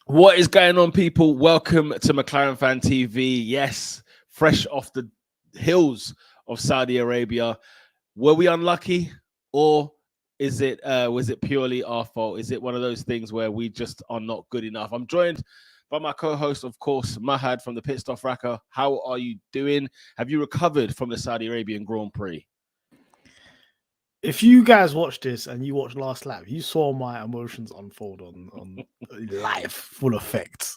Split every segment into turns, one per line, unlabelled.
What is going on, people? Welcome to McLaren Fan TV. Yes, fresh off the hills of Saudi Arabia. Were we unlucky, or is it was it purely our fault? Is it one of those things where we just are not good enough? I'm joined by my co-host, of course, Mahad from the Pit Stop Racker. How are you doing? Have you recovered from the Saudi Arabian Grand Prix?
If you guys watched this and you watched last lap, you saw my emotions unfold on live, full effect.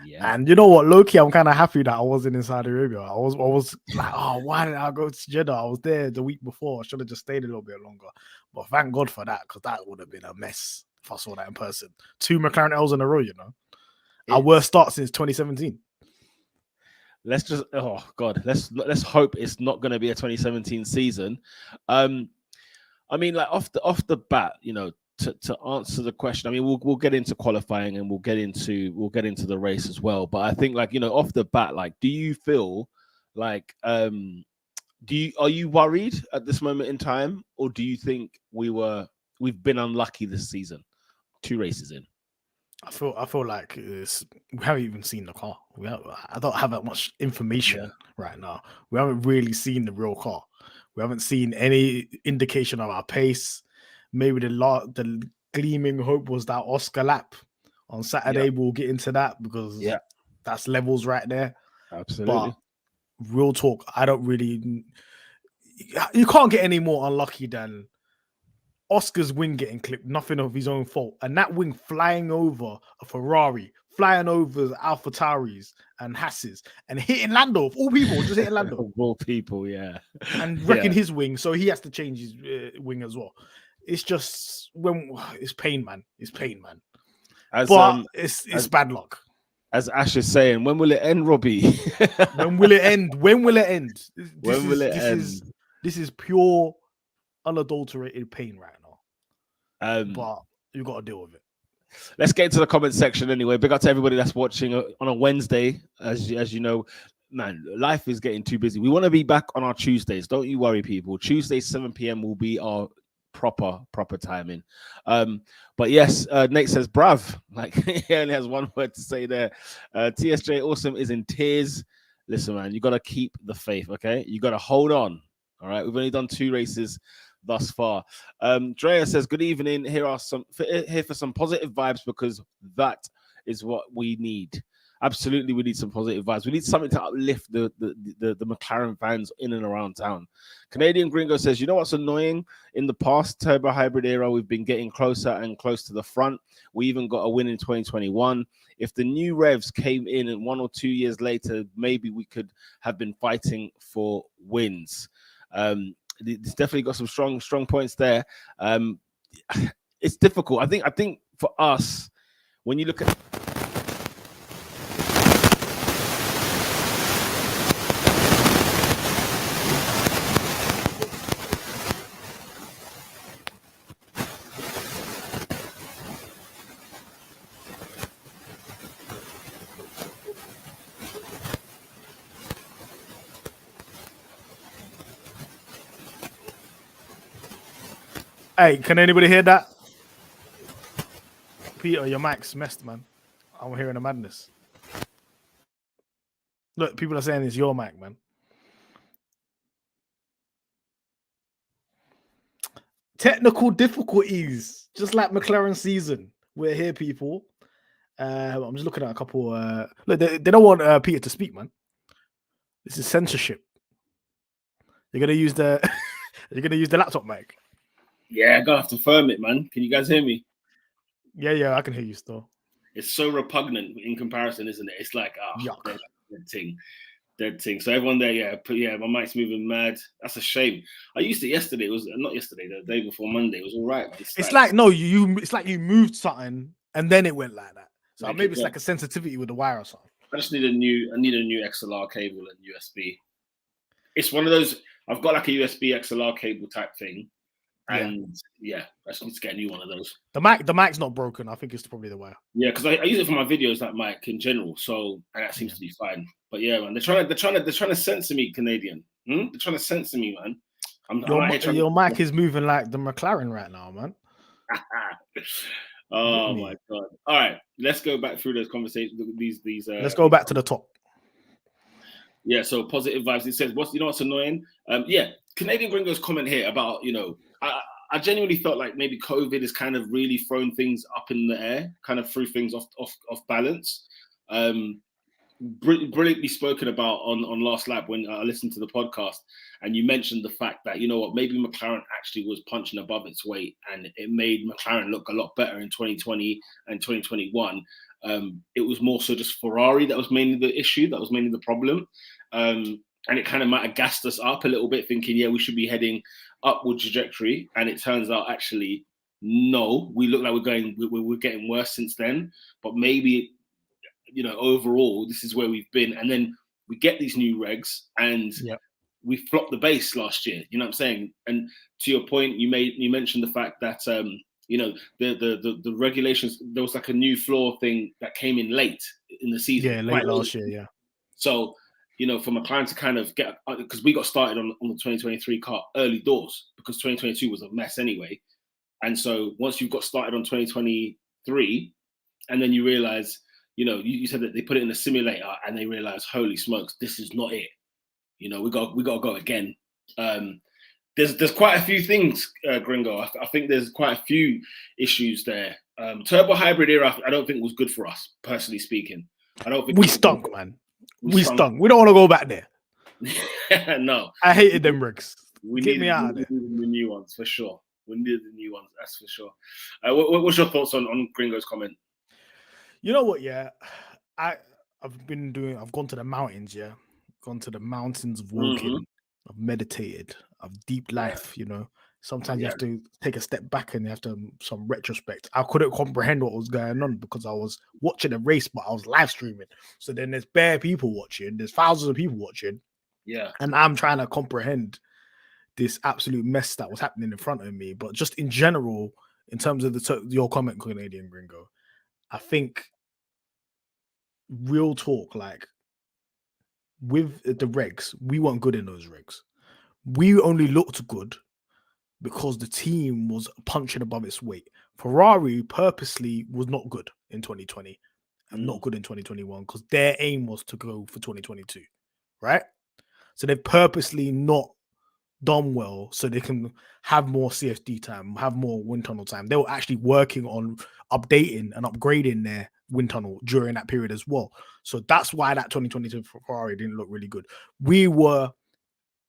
Yeah.
And you know what, Loki, I'm kind of happy that I wasn't in Saudi Arabia. I was like, oh, why did I go to Jeddah? I was there the week before. I should have just stayed a little bit longer. But thank God for that, because that would have been a mess if I saw that in person. 2 McLaren L's in a row, Our worst start since 2017.
Let's just let's hope it's not going to be a 2017 season. I mean, like off the bat, to answer the question, I mean, we'll get into qualifying and we'll get into the race as well. But I think, like, off the bat, like, do you feel like are you worried at this moment in time, or do you think we've been unlucky this season? 2 races in.
I feel like we haven't even seen the car. I don't have that much information right now. We haven't really seen the real car. We haven't seen any indication of our pace. Maybe the gleaming hope was that Oscar lap on Saturday.
Yep.
We'll get into that because that's levels right there.
Absolutely.
But real talk, I don't really. You can't get any more unlucky than Oscar's wing getting clipped, nothing of his own fault. And that wing flying over a Ferrari, flying over Alpha Tauris and Hasses, and hitting Lando, of all people, just hitting Lando.
Of all people, yeah.
And wrecking his wing, so he has to change his wing as well. It's just, it's pain, man. It's pain, man. But it's bad luck.
As Ash is saying, when will it end, Robbie?
When will it end? When will it end?
When will it end?
This is pure, unadulterated pain right now. But you got to deal with it.
Let's get into the comment section anyway. Big up to everybody that's watching on a Wednesday. As you know, man, life is getting too busy. We want to be back on our Tuesdays. Don't you worry, people. Tuesday, 7 p.m. will be our proper timing. But yes, Nate says, bruv. Like, he only has one word to say there. TSJ Awesome is in tears. Listen, man, you got to keep the faith, okay? You got to hold on. All right, we've only done 2 races thus far. Drea says, good evening. Here for some positive vibes, because that is what we need. Absolutely, we need some positive vibes. We need something to uplift the McLaren fans in and around town. Canadian Gringo says, you know what's annoying? In the past turbo hybrid era, we've been getting closer and close to the front. We even got a win in 2021. If the new revs came in and 1 or 2 years later, maybe we could have been fighting for wins. It's definitely got some strong points there. It's difficult. I think for us, when you look at
Hey, can anybody hear that? Peter, your mic's messed, man. I'm hearing a madness. Look, people are saying it's your mic, man. Technical difficulties, just like McLaren season. We're here, people. I'm just looking at a couple. Look, they don't want Peter to speak, man. This is censorship. You're gonna use the laptop mic.
Yeah, I'm gonna have to firm it, man. Can you guys hear me?
Yeah, I can hear you still.
It's so repugnant in comparison, isn't it? It's like, dead thing. So everyone there, my mic's moving mad. That's a shame. I used it yesterday. It was not yesterday, the day before Monday. It was all right.
It's like you moved something and then it went like that. So maybe it's like a sensitivity with the wire or something.
I just need a new XLR cable and USB. It's one of those. I've got like a USB XLR cable type thing. And I just need to get a new one of those.
The mic's not broken. I think it's probably the wire.
Yeah, because I use it for my videos, that mic in general. So that seems to be fine. But yeah, man, they're trying to censor me, Canadian. They're trying to censor me, man.
Your mic is moving like the McLaren right now, man.
Oh my god! All right, let's go back through those conversations.
Let's go back to the top.
Yeah, so positive vibes. It says, what's annoying? Yeah, Canadian Gringo's comment here about, I genuinely felt like maybe COVID has kind of really thrown things up in the air, kind of threw things off balance. Brilliantly spoken about on last lap when I listened to the podcast, and you mentioned the fact that, maybe McLaren actually was punching above its weight, and it made McLaren look a lot better in 2020 and 2021. It was more so just Ferrari that was mainly the issue, that was mainly the problem. And it kind of might have gassed us up a little bit, thinking, yeah, we should be heading upward trajectory. And it turns out actually, no, we look like we're getting worse since then. But maybe, overall, this is where we've been. And then we get these new regs and we flopped the base last year. You know what I'm saying? And to your point, you mentioned the fact that, the regulations, there was like a new floor thing that came in late in the season.
Yeah, late last year, yeah.
So, for McLaren to kind of get, because we got started on the 2023 car early doors, because 2022 was a mess anyway. And so once you've got started on 2023, and then you realize, you said that they put it in the simulator and they realize, holy smokes, this is not it. We got to go again. There's quite a few things, Gringo. I think there's quite a few issues there. Turbo hybrid era, I don't think was good for us, personally speaking. I don't think
we stunk, man. We stunk. We don't want to go back there.
No,
I hated them rigs.
Get
me out of
there. We needed the new ones for sure. We needed the new ones, that's for sure. What's your thoughts on Gringo's comment?
You know what? Yeah, I've gone to the mountains. Yeah, gone to the mountains of walking. Mm-hmm. I've meditated. I've deep life. Sometimes you have to take a step back and you have to some retrospect. I couldn't comprehend what was going on because I was watching a race, but I was live streaming. So then there's bare people watching. There's thousands of people watching.
Yeah,
and I'm trying to comprehend this absolute mess that was happening in front of me. But just in general, in terms of your comment, Canadian Gringo, I think real talk, like with the regs, we weren't good in those regs. We only looked good because the team was punching above its weight. Ferrari purposely was not good in 2020 and not good in 2021 because their aim was to go for 2022, right? So they've purposely not done well so they can have more CFD time, have more wind tunnel time. They were actually working on updating and upgrading their wind tunnel during that period as well. So that's why that 2022 Ferrari didn't look really good. We were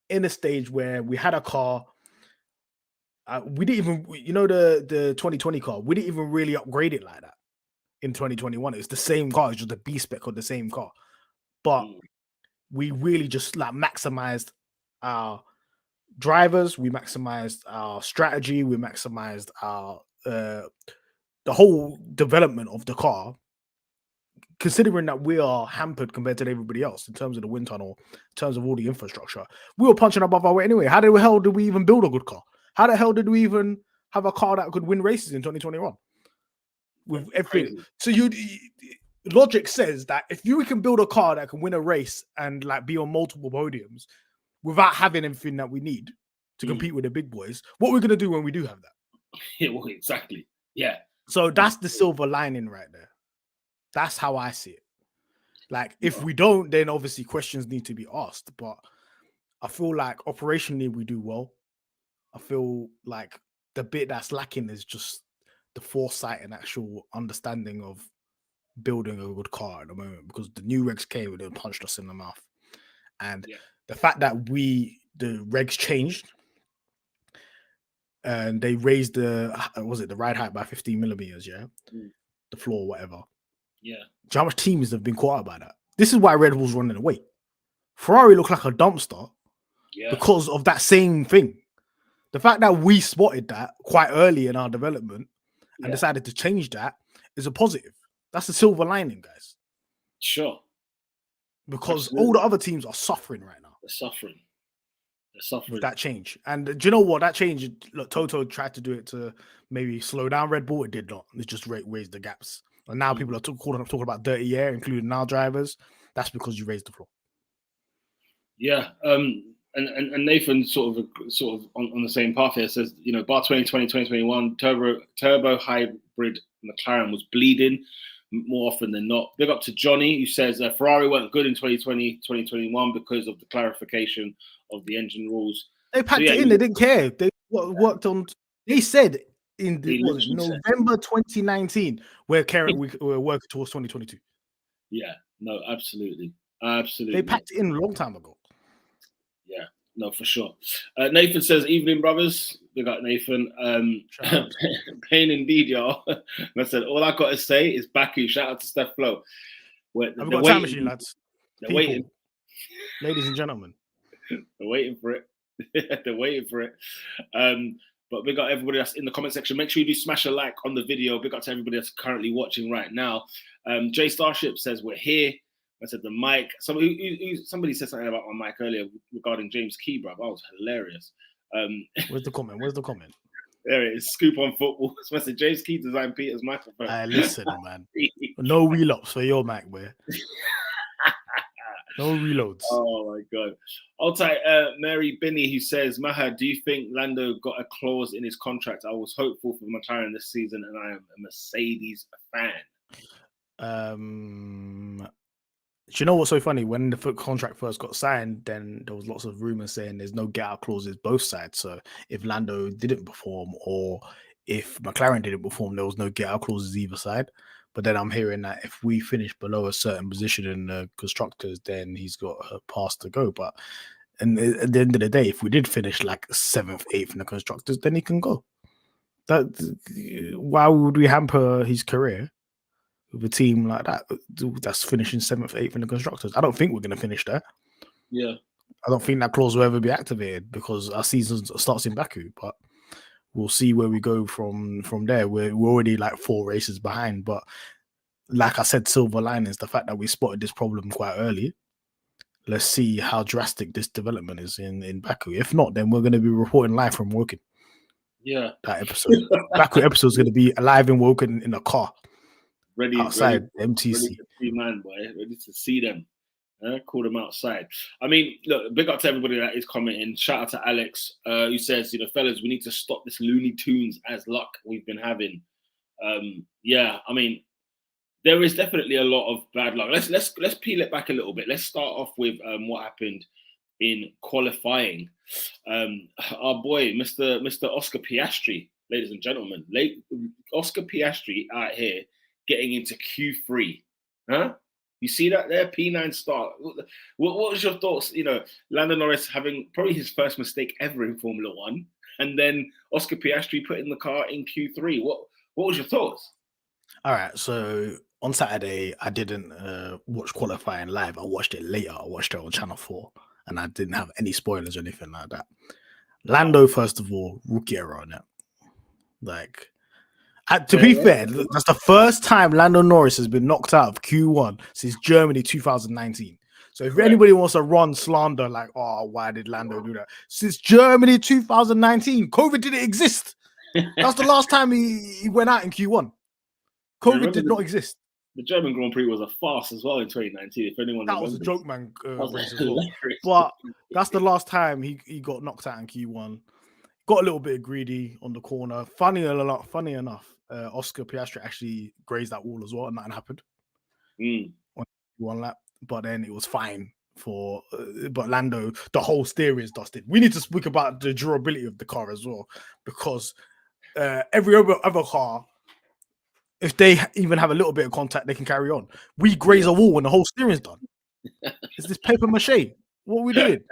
in a stage where we had a car. We didn't even, the 2020 car, we didn't even really upgrade it like that in 2021. It's the same car, it's just a B spec of the same car. But we really just like maximized our drivers, we maximized our strategy, we maximized our the whole development of the car, considering that we are hampered compared to everybody else in terms of the wind tunnel, in terms of all the infrastructure. We were punching above our weight anyway. How the hell did we even build a good car? How the hell did we even have a car that could win races in 2021? With everything. So logic says that if you can build a car that can win a race and like be on multiple podiums without having everything that we need to compete with the big boys, what we're going to do when we do have that?
Yeah, well, exactly. Yeah.
So that's the silver lining right there. That's how I see it. Like, if we don't, then obviously questions need to be asked. But I feel like operationally we do well. I feel like the bit that's lacking is just the foresight and actual understanding of building a good car at the moment, because the new regs came and punched us in the mouth. And the fact that the regs changed and they raised the ride height by 15 millimeters, the floor, whatever.
Yeah.
Do you know how much teams have been caught out by that? This is why Red Bull's running away. Ferrari looked like a dumpster because of that same thing. The fact that we spotted that quite early in our development and decided to change that is a positive. That's a silver lining, guys.
Sure.
Because all the other teams are suffering right now.
They're suffering
with that change. And do you know what? That change, look, Toto tried to do it to maybe slow down Red Bull. It did not. It just raised the gaps. And now people are talking about dirty air, including our drivers. That's because you raised the floor. Yeah.
And Nathan sort of on the same path here says, bar 2020, 2021, turbo hybrid McLaren was bleeding more often than not. Big up to Johnny, who says Ferrari weren't good in 2020, 2021 because of the clarification of the engine rules.
They packed it in. They didn't care. They worked on. They said in November 2019 we're working towards 2022.
Yeah, no, absolutely.
They packed it in a long time ago.
Yeah, no, for sure. Nathan says, "Evening, brothers." We got Nathan. Pain indeed, y'all. I said, all I got to say is Baku. Shout out to Steph Flo.
We've got a time machine, lads.
They're waiting,
ladies and gentlemen.
They're waiting for it. They're waiting for it. But big up everybody that's in the comment section. Make sure you do smash a like on the video. Big up to everybody that's currently watching right now. Jay Starship says we're here. I said the mic. Somebody said something about my mic earlier regarding James Key, bro. That was hilarious.
Where's the comment?
There it is. Scoop on football. I said James Key designed Peter's microphone.
Listen, man. No reloads for your mic, boy. No reloads.
Oh my god. Altai Mary Binney, who says, Maha, do you think Lando got a clause in his contract? I was hopeful for McLaren this season, and I am a Mercedes fan.
Do you know what's so funny? When the contract first got signed, then there was lots of rumors saying there's no get-out clauses both sides. So if Lando didn't perform or if McLaren didn't perform, there was no get-out clauses either side. But then I'm hearing that if we finish below a certain position in the constructors, then he's got a pass to go. But at the end of the day, if we did finish like 7th, 8th in the constructors, then he can go. Why would we hamper his career with a team like that that's finishing 7th, 8th in the constructors? I don't think we're going to finish there.
Yeah.
I don't think that clause will ever be activated because our season starts in Baku, but we'll see where we go from there. We're already like 4 races behind, but like I said, silver linings, the fact that we spotted this problem quite early. Let's see how drastic this development is in Baku. If not, then we're going to be reporting live from Woking.
Yeah.
That episode. Baku episode is going to be live in Woking in a car. Outside MTC.
Ready to see man, boy. Ready to see them. Call them outside. I mean, look, big up to everybody that is commenting. Shout out to Alex, who says, fellas, we need to stop this Looney Tunes as luck we've been having. Yeah, I mean, there is definitely a lot of bad luck. Let's peel it back a little bit. Let's start off with what happened in qualifying. Our boy, Mr. Oscar Piastri, ladies and gentlemen, Oscar Piastri out here getting into Q3. Huh? You see that there? P9 start. What was your thoughts? Lando Norris having probably his first mistake ever in Formula One, and then Oscar Piastri putting the car in Q3. What was your thoughts?
All right, so on Saturday, I didn't watch qualifying live. I watched it later. I watched it on Channel 4, and I didn't have any spoilers or anything like that. Lando, first of all, rookie error on it. To be fair, that's the first time Lando Norris has been knocked out of Q1 since Germany 2019. So if anybody wants to run slander like, oh, why did Lando do that? Since Germany 2019, COVID didn't exist. That's the last time he went out in Q1. COVID did not exist.
The German Grand Prix was a farce as well in 2019. If anyone
that was a joke, man. Race as well. But that's the last time he got knocked out in Q1. Got a little bit greedy on the corner. Funny enough, Oscar Piastri actually grazed that wall as well, and nothing happened. On one lap, but then it was fine for. But Lando, the whole steering is dusted. We need to speak about the durability of the car as well, because every other car, if they even have a little bit of contact, they can carry on. We graze a wall when the whole steering's done. Is this paper mache? What we did?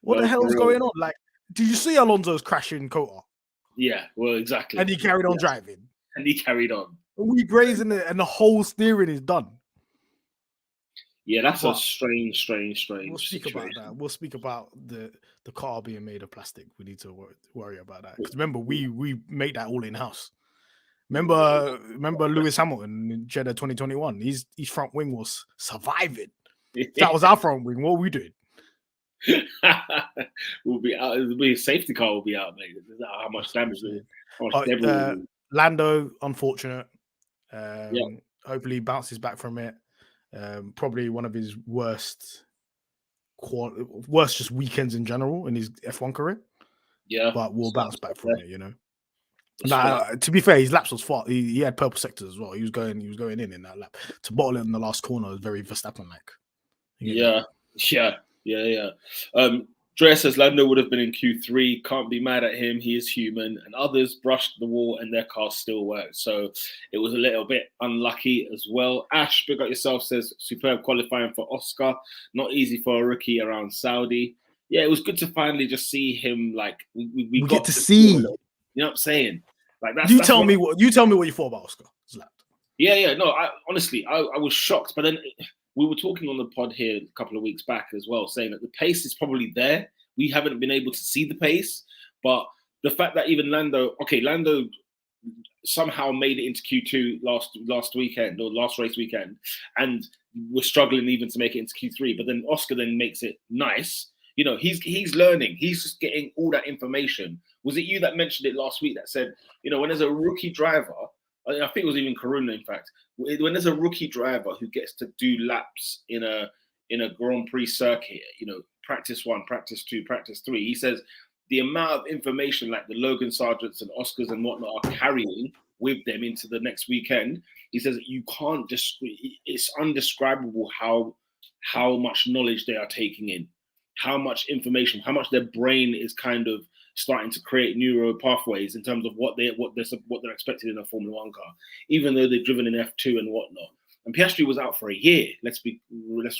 What the hell is going on? Like, did you see Alonso's crash in Qatar?
Yeah, well, exactly.
And he carried on driving.
And he carried on.
We grazing it, and the whole steering is done.
Yeah, that's a strange.
We'll speak about that. We'll speak about the car being made of plastic. We need to worry about that. Because remember, we made that all in house. Remember Lewis Hamilton in Jeddah 2021? His front wing was surviving. That was our front wing. What we did?
We'll be out. The safety car will be out, mate. How much damage?
Lando, unfortunate. Hopefully, bounces back from it. Probably one of his worst just weekends in general in his F1 career.
Yeah,
but we'll bounce back from it. Nah, to be fair, his laps was far. He had purple sectors as well. He was going in that lap to bottle it in the last corner. Was very Verstappen like.
Yeah. Dre says Lando would have been in Q3. Can't be mad at him. He is human. And others brushed the wall and their car still worked. So it was a little bit unlucky as well. Ash, big up yourself, says superb qualifying for Oscar. Not easy for a rookie around Saudi. Yeah, it was good to finally just see him. Like we got
get to see.
You know what I'm saying? Like that's.
You tell me what you thought about Oscar.
Yeah. No, honestly, I was shocked. But then we were talking on the pod here a couple of weeks back as well, saying that the pace is probably there. We haven't been able to see the pace, but the fact that even Lando somehow made it into Q2 last weekend or last race weekend, and we're struggling even to make it into Q3. But then Oscar then makes it nice. You know, he's learning. He's just getting all that information. Was it you that mentioned it last week that said, you know, when there's a rookie driver, I think it was even Karuna, in fact, when there's a rookie driver who gets to do laps in a Grand Prix circuit, you know, practice 1, practice 2, practice 3, he says the amount of information like the Logan Sargents and Oscars and whatnot are carrying with them into the next weekend, he says you can't just, it's undescribable how much knowledge they are taking in, how much information, how much their brain is kind of starting to create neural pathways in terms of what they're expected in a Formula One car, even though they've driven in F2 and whatnot. And Piastri was out for a year. Let's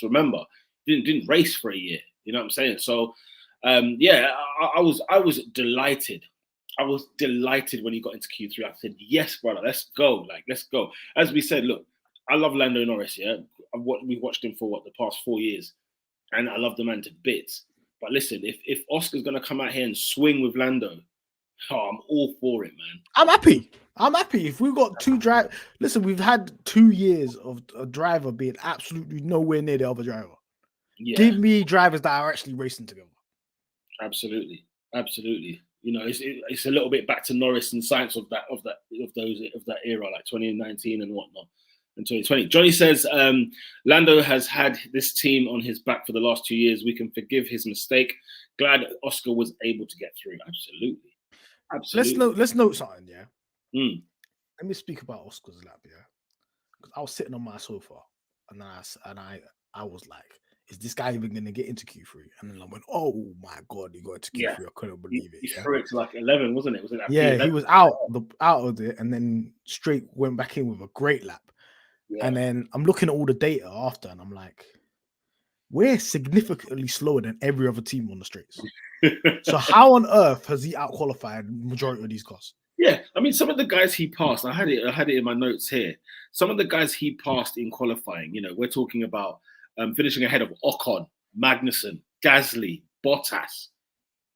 remember, didn't race for a year. You know what I'm saying? So, I was delighted. I was delighted when he got into Q3. I said, yes, brother, let's go. Like, let's go. As we said, look, I love Lando Norris. Yeah, we've watched him for the past 4 years, and I love the man to bits. But listen, if Oscar's gonna come out here and swing with Lando, I'm all for it, man.
I'm happy. If we've got two drive. Listen, we've had 2 years of a driver being absolutely nowhere near the other driver. Yeah. Give me drivers that are actually racing together.
Absolutely. You know, it's a little bit back to Norris and science of that era, like 2019 and whatnot. In 2020. Johnny says, Lando has had this team on his back for the last 2 years. We can forgive his mistake. Glad Oscar was able to get through. Absolutely.
Let's note something, yeah? Let me speak about Oscar's lap, yeah? Because I was sitting on my sofa and I was like, is this guy even going to get into Q3? And then I went, oh my God, he got into Q3. I couldn't believe it.
He threw it to like 11, wasn't it? Was it
that he was out of it and then straight went back in with a great lap. Yeah. And then I'm looking at all the data after, and I'm like, we're significantly slower than every other team on the straights. So how on earth has he outqualified majority of these cars?
Yeah, I mean, some of the guys he passed, I had it in my notes here. Some of the guys he passed in qualifying, you know, we're talking about finishing ahead of Ocon, Magnussen, Gasly, Bottas.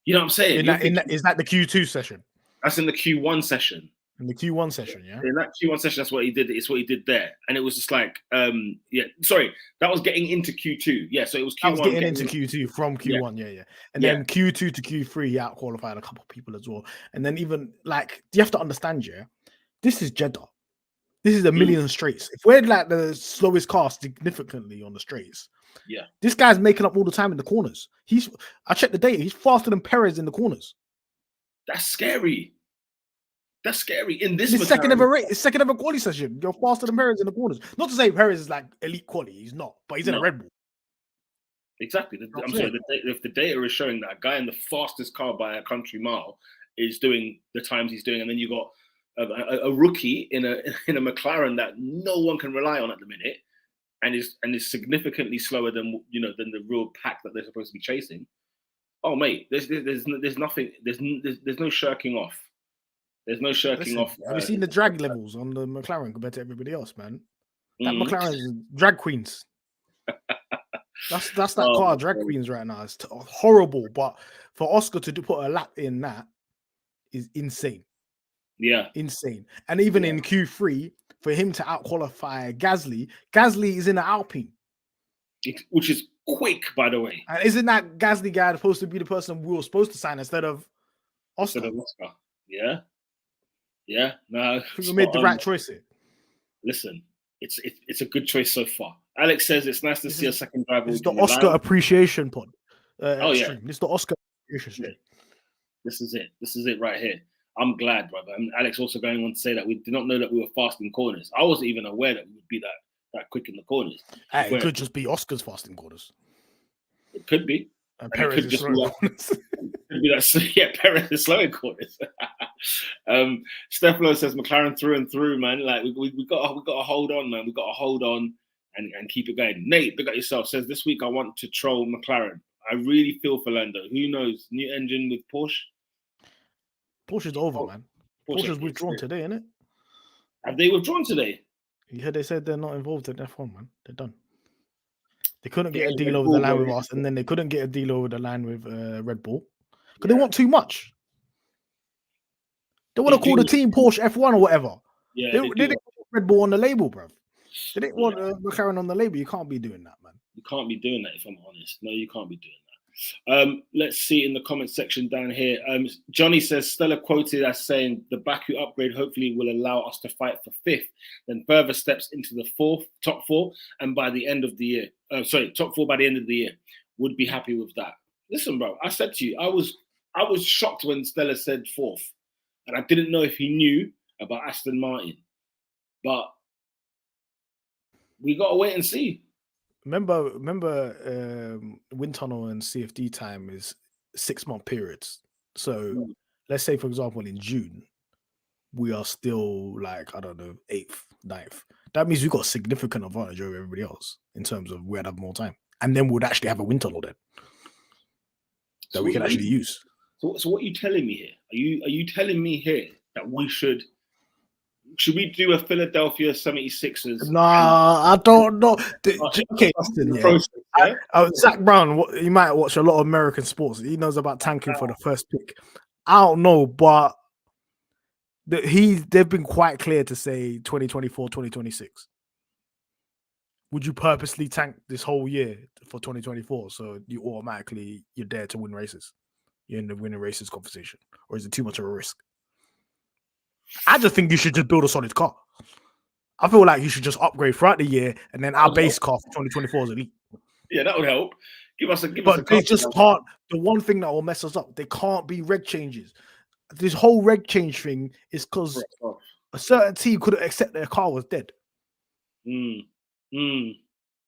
You know what I'm saying?
Is that the Q2 session?
That's in the Q1 session.
In the Q1 session, yeah.
In that Q1 session, that's what he did. It's what he did there, and it was just like, that was getting into Q2. Yeah, so it was Q1.
That was getting into Q2 from Q1. Yeah. And then Q2 to Q3, he out-qualified a couple of people as well. And then even like, you have to understand, yeah, this is Jeddah. This is a million straights. If we're like the slowest car significantly on the straights, this guy's making up all the time in the corners. I checked the data. He's faster than Perez in the corners.
That's scary. That's scary. In this
second ever quality session, you're faster than Perez in the corners. Not to say Perez is like elite quality, he's not, but he's in a Red Bull.
Exactly. I'm sorry. If the data is showing that a guy in the fastest car by a country mile is doing the times he's doing, and then you got a rookie in a McLaren that no one can rely on at the minute, and is significantly slower than the real pack that they're supposed to be chasing. Oh mate, there's nothing. There's no shirking off. There's no shirking off.
Have you seen the drag levels on the McLaren compared to everybody else, man? That McLaren is drag queens. That's that car, drag queens right now. It's horrible. But for Oscar to put a lap in that is insane.
Yeah.
Insane. And even in Q3, for him to out-qualify Gasly is in an Alpine.
Which is quick, by the way.
And isn't that Gasly guy supposed to be the person we were supposed to sign instead of Oscar?
Yeah. Yeah, no.
We made the right choice here.
Listen, it's a good choice so far. Alex says it's nice to see a second driver.
It's the Oscar appreciation pod.
Stream.
It's the Oscar appreciation stream.
This is it. This is it right here. I'm glad, brother. And Alex also going on to say that we did not know that we were fast in corners. I wasn't even aware that we would be that quick in the corners.
It could just be Oscar's fasting corners.
It could be.
And
And it
Perez
could
is
just
slow
be
corners.
Could be that, yeah, Perez is slow in corners. Stefano says McLaren through and through, man. Like we got to hold on, man. We got to hold on and keep it going. Nate, big up yourself. Says this week I want to troll McLaren. I really feel for Lando. Who knows? New engine with Porsche.
Porsche's over, man. Porsche's withdrawn today, isn't it?
Have they withdrawn today?
Yeah, they said they're not involved in F1, man. They're done. They couldn't get a deal over the line with us, and then they couldn't get a deal over the line with Red Bull because they want too much. They want to call the team Porsche F1 or whatever.
Yeah,
they didn't want Red Bull on the label, bro. They didn't want McLaren on the label. You can't be doing that, man.
You can't be doing that, if I'm honest. No, you can't be doing that. Let's see in the comment section down here. Johnny says Stella quoted as saying the Baku upgrade hopefully will allow us to fight for 5th, then further steps into the top 4, and by the end of the year, top 4 by the end of the year. Would be happy with that. Listen, bro, I said to you, I was shocked when Stella said 4th, and I didn't know if he knew about Aston Martin, but we gotta wait and see.
Remember, wind tunnel and CFD time is 6-month periods. So let's say, for example, in June, we are still like, I don't know, 8th, 9th. That means we've got a significant advantage over everybody else in terms of we'd have more time. And then we'd actually have a wind tunnel then that we can actually use.
So what are you telling me here? Are you telling me here that we should we do a Philadelphia 76ers?
Nah, I don't know. Okay, Zach Brown, he might watch a lot of American sports. He knows about tanking for the first pick. I don't know, but they've been quite clear to say 2024, 2026. Would you purposely tank this whole year for 2024 so you're there to win races? You're in the winning races conversation, or is it too much of a risk? I just think you should just build a solid car. I feel like you should just upgrade throughout the year, and then our base car for 2024 is elite.
Yeah, that would help.
But they just can't. The one thing that will mess us up, they can't be reg changes. This whole reg change thing is because a certain team couldn't accept their car was dead.
Yeah,
you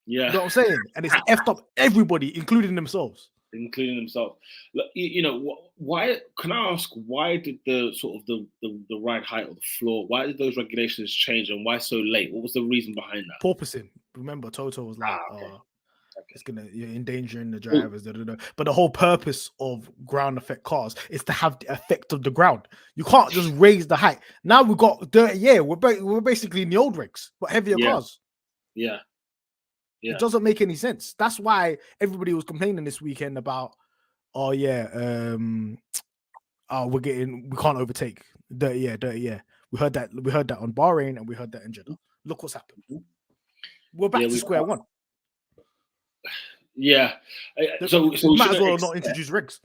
know what I'm saying, and it's effed up everybody, including themselves.
Look, you know, why? Can I ask why did the sort of the ride height or the floor? Why did those regulations change, and why so late? What was the reason behind that?
Porpoising. Remember, Toto was like, it's you're endangering the drivers. But the whole purpose of ground effect cars is to have the effect of the ground. You can't just raise the height. Now we've got dirty air. We're basically in the old rigs, but heavier cars.
Yeah.
It doesn't make any sense. That's why everybody was complaining this weekend about, we can't overtake. Dirty air. We heard that on Bahrain, and we heard that in Jeddah. Look what's happened. We're back to square one.
Yeah.
So we might as well not introduce regs.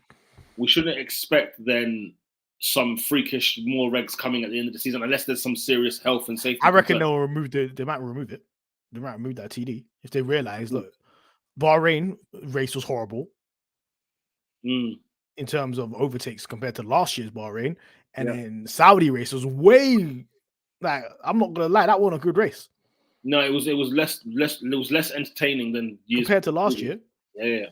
We shouldn't expect then some freakish more regs coming at the end of the season unless there's some serious health and safety.
I reckon they'll remove they might remove it. They might remove that TD if they realize, look, Bahrain race was horrible in terms of overtakes compared to last year's Bahrain, and then Saudi race was way, like, I'm not gonna lie, that wasn't a good race.
No, it was less entertaining than years
compared to last year.
Yeah.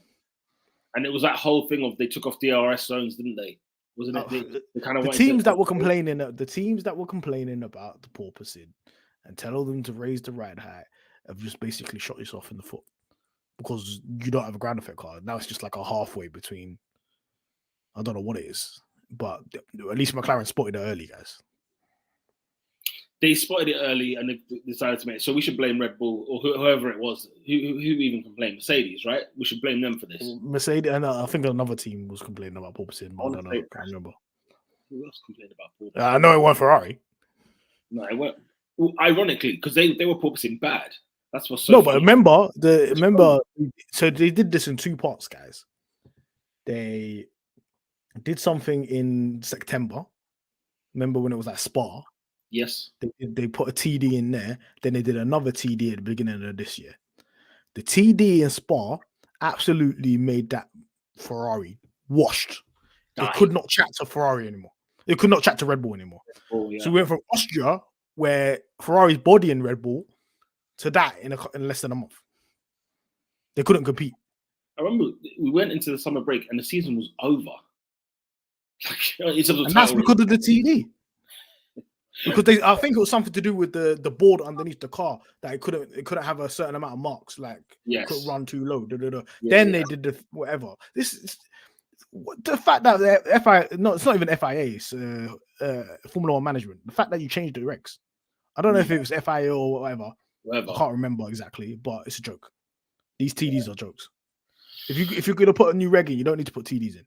And it was that whole thing of they took off DRS zones, didn't they? Wasn't it? They kind of
the teams that were complaining about the porpoising and telling them to raise the ride height have just basically shot yourself in the foot because you don't have a ground effect car. Now it's just like a halfway between. I don't know what it is, but at least McLaren spotted it early, guys.
They spotted it early and they decided to make it. So we should blame Red Bull or whoever it was. Who even complained? Mercedes, right? We should blame them for this.
Mercedes, and I think another team was complaining about porpoising. I don't know. I can't remember.
Who else complained about porpoising?
I know it wasn't Ferrari.
No, it weren't. Well, ironically, because they were porpoising bad. That's what's so.
No, funny. But remember. So they did this in 2 parts, guys. They did something in September. Remember when it was at Spa?
Yes.
They put a TD in there. Then they did another TD at the beginning of this year. The TD in Spa absolutely made that Ferrari washed. They could not chat to Ferrari anymore. They could not chat to Red Bull anymore.
Oh, yeah.
So we went from Austria, where Ferrari's bodying Red Bull, to that in less than a month. They couldn't compete.
I remember we went into the summer break and the season was over.
And that's because of the TD. Because I think it was something to do with the board underneath the car that it couldn't have a certain amount of marks, like couldn't run too low. Then they did the whatever. This is the fact that the FIA, no, it's not even FIA, it's Formula One management. The fact that you changed the regs, I don't know if it was FIA or whatever. I can't remember exactly, but it's a joke. These TDs are jokes. If you're gonna put a new reg in, you don't need to put TDs in.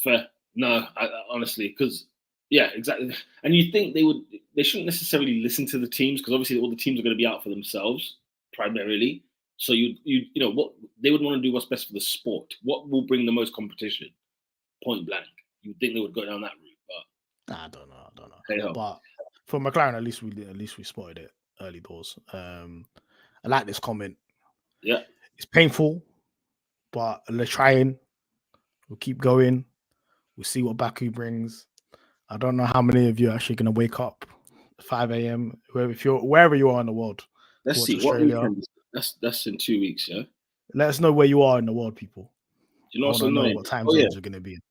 Fair. No, honestly, because yeah, exactly. And you think they shouldn't necessarily listen to the teams, because obviously all the teams are going to be out for themselves primarily. So you know what they would want to do, what's best for the sport, what will bring the most competition, point blank. You'd think they would go down that route, but
I don't know. Hey, but for McLaren, at least we spotted it early doors. I like this comment.
Yeah,
it's painful, but they're trying. We'll keep going. We'll see what Baku brings. I don't know how many of you are actually going to wake up 5 a.m. wherever you are in the world.
Let's see
Australia.
what weekend. That's in 2 weeks, yeah.
Let us know where you are in the world, people.
Do you know
what time zones are going to be in.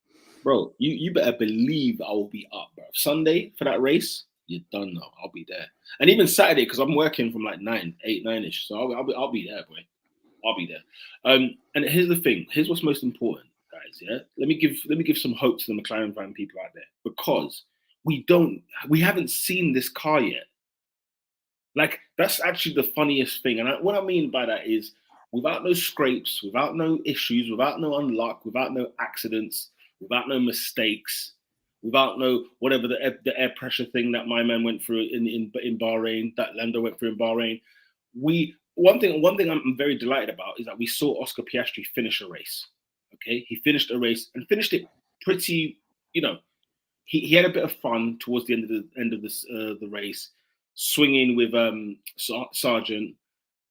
Bro, you better believe I will be up, bro. Sunday for that race, you don't know. I'll be there, and even Saturday because I'm working from like 9-ish. So I'll be there, boy. I'll be there. And here's the thing. Here's what's most important, guys. Yeah, let me give some hope to the McLaren fan people out there, because we haven't seen this car yet. Like, that's actually the funniest thing. And what I mean by that is, without no scrapes, without no issues, without no unluck, without no accidents, without no mistakes, without no whatever the air pressure thing that my man went through in Bahrain, that Lando went through in Bahrain. One thing I'm very delighted about is that we saw Oscar Piastri finish a race. Okay, he finished a race and finished it pretty. He had a bit of fun towards the end of the race, swinging with Sargent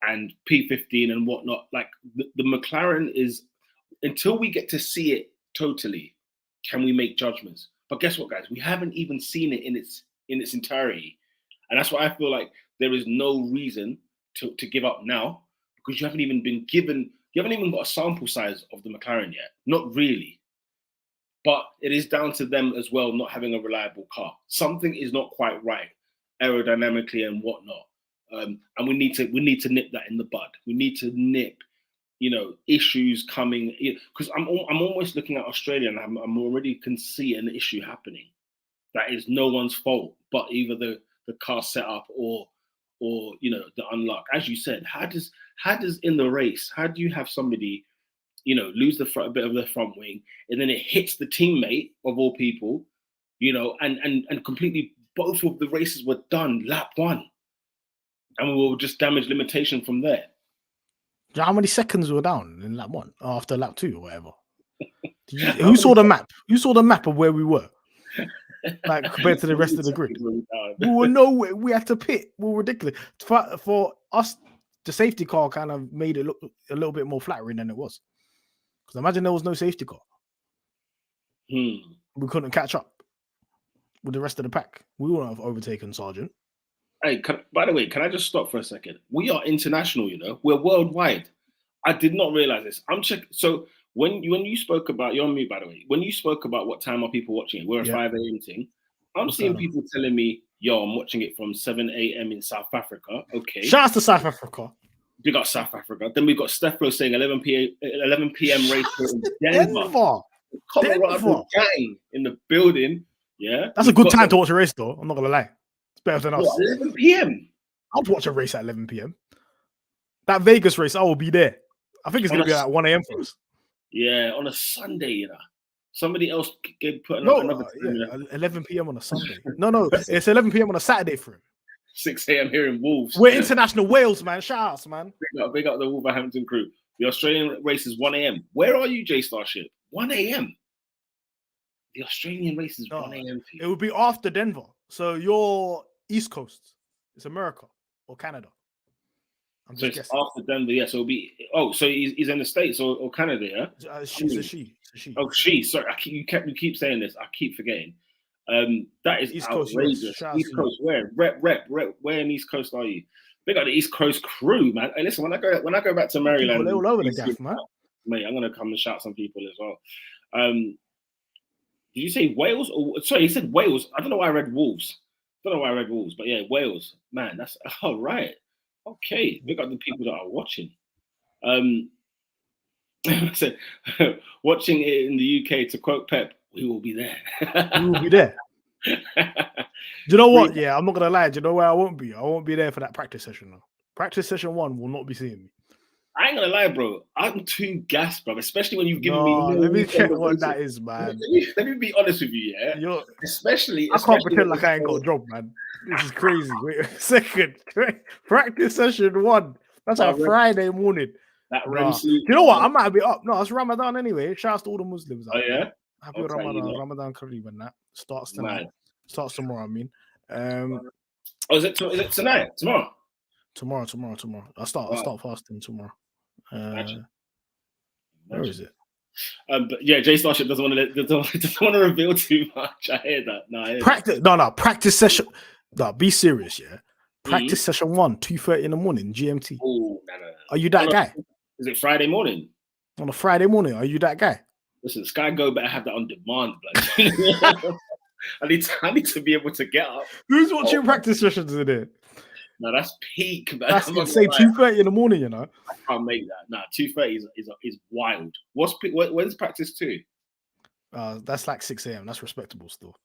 and P15 and whatnot. Like the McLaren is, until we get to see it totally, can we make judgments? But guess what, guys? We haven't even seen it in its entirety, and that's why I feel like there is no reason to give up now, because you haven't even got a sample size of the McLaren yet. Not really. But it is down to them as well, not having a reliable car. Something is not quite right, aerodynamically and whatnot. And we need to nip that in the bud. We need to nip, issues coming. Because I'm almost looking at Australia, and I'm already can see an issue happening. That is no one's fault, but either the car setup or the unlock. As you said, how does in the race, how do you have somebody lose a bit of the front wing, and then it hits the teammate of all people, and completely both of the races were done lap one, and we will just damage limitation from there.
Do you know how many seconds were down in lap one after lap two or whatever? Who saw the map? Who saw the map of where we were? Like compared to the rest of the grid, we were nowhere. We had to pit. We were ridiculous. For us, the safety car kind of made it look a little bit more flattering than it was. Because imagine there was no safety car. We couldn't catch up with the rest of the pack. We wouldn't have overtaken Sargent.
Hey, by the way, can I just stop for a second? We are international, We're worldwide. I did not realize this. I'm checking. So when you spoke about, you're on mute, by the way. When you spoke about what time are people watching it, we're a 5 a.m. thing. I'm seeing people telling me, yo, I'm watching it from 7 a.m. in South Africa. Okay.
Shout out to South Africa.
We got South Africa. Then we got Stefano saying 11 p.m. race in Denver. Colorado gang in the building. Yeah.
That's a good time to watch a race, though. I'm not going to lie. It's better than us.
11 p.m.?
I'll watch a race at 11 p.m. That Vegas race, I will be there. I think it's going to be at 1 a.m. for us.
Yeah, on a Sunday, Somebody else put another time.
11 p.m. on a Sunday. No, it's 11 p.m. on a Saturday for him.
6 a.m. here in Wolves.
We're international Wales, man. Shout outs, man.
Big up the Wolverhampton crew. The Australian race is 1 a.m. Where are you, J Starship? 1 a.m. The Australian race is 1 a.m.
It would be after Denver. So you're East Coast. It's America or Canada.
So it's after Denver, yeah. So it'll be. Oh, so he's in the States or Canada, yeah.
She's a she.
Oh, she. Sorry, you keep saying this. I keep forgetting. That is
East Coast, yes.
outrageous.
Shout out
East
to
Coast, where? Rep. Where in East Coast are you? Big up the East Coast crew, man. Hey, listen, when I go back to Maryland,
People all over the gaff, man.
Mate, I'm gonna come and shout some people as well. Did you say Wales? Or sorry, you said Wales. I don't know why I read Wolves. But yeah, Wales. Man, that's all right. Okay, big up the people that are watching. I said, watching it in the UK, to quote Pep, we will be there.
We will be there. Do you know what? Yeah, I'm not gonna lie. Do you know where I won't be? I won't be there for that practice session though. Practice session 1 will not be seeing me.
I ain't gonna lie, bro. I'm too gassed, bro. Especially when you've given me.
Let me check what that is, man.
Let me be honest with you, yeah. I can't
pretend like I ain't got a job, man. This is crazy. Wait a second. Practice session 1. That's a Friday morning.
That
you know what? I might be up. No, it's Ramadan anyway. Shouts to all the Muslims.
Oh yeah.
Happy Ramadan. Ramadan Kareem and that starts tonight. Starts tomorrow. I mean.
Is it tonight? Tomorrow.
Tomorrow. I'll start fasting tomorrow. Where is it?
But yeah, Jay Starship doesn't want to reveal too much. I hear that.
Practice session. No, be serious, yeah. Practice session 1, 2:30 in the morning, GMT.
Oh, no.
Are you that guy?
Is it Friday morning?
On a Friday morning, are you that guy?
Listen, Sky Go better have that on demand, blood. I need to be able to get up.
Who's watching practice sessions in there?
No, that's peak, man.
That's insane. 2:30 in the morning, you know.
I can't make that. Nah, 2:30 is wild. When's practice 2?
That's like 6 a.m. That's respectable still.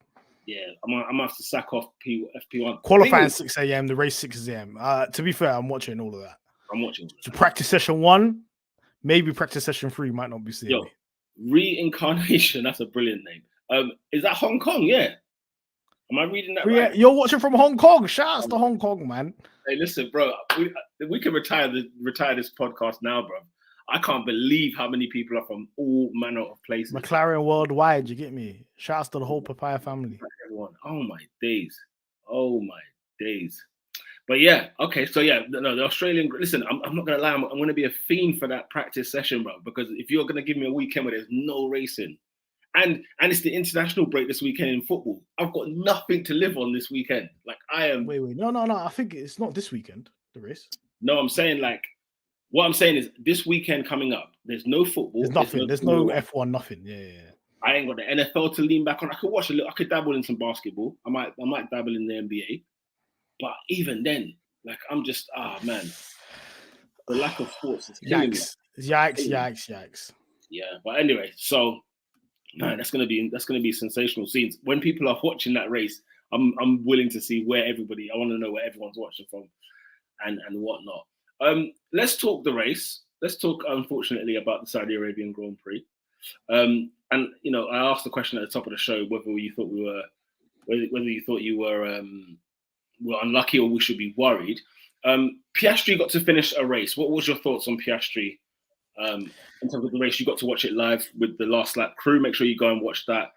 Yeah, I'm gonna have to sack off FP1.
Qualifying 6 a.m. The race 6 a.m. To be fair, I'm watching all of that. So practice session 1, maybe practice session 3 might not be seeing me.
Reincarnation. That's a brilliant name. Is that Hong Kong? Yeah. Am I reading that right?
You're watching from Hong Kong. Shout out to Hong Kong, man.
Hey, listen, bro. We can retire this podcast now, bro. I can't believe how many people are from all manner of places.
Mclaren worldwide, you get me? Shout out to the whole Papaya family.
Everyone. Oh my days. But yeah, okay. So yeah, no, the Australian. Listen, I'm not gonna lie. I'm gonna be a fiend for that practice session, bro. Because if you're gonna give me a weekend where there's no racing, and it's the international break this weekend in football, I've got nothing to live on this weekend. Like I am.
Wait. No. I think it's not this weekend. The race.
No, I'm saying like. What I'm saying is this weekend coming up, there's no football.
There's nothing. There's no F1, nothing. Yeah.
I ain't got the NFL to lean back on. I could watch a little. I could dabble in some basketball. I might dabble in the NBA. But even then, like I'm just man, the lack of sports is killing me.
Yikes.
Yeah, but anyway, so man, that's gonna be sensational scenes. When people are watching that race, I'm willing to see where everybody. I want to know where everyone's watching from, and whatnot. Let's talk the race. Let's talk, unfortunately, about the Saudi Arabian Grand Prix. And you know, I asked the question at the top of the show whether you thought you were unlucky or we should be worried. Piastri got to finish a race. What was your thoughts on Piastri in terms of the race? You got to watch it live with the Last Lap crew. Make sure you go and watch that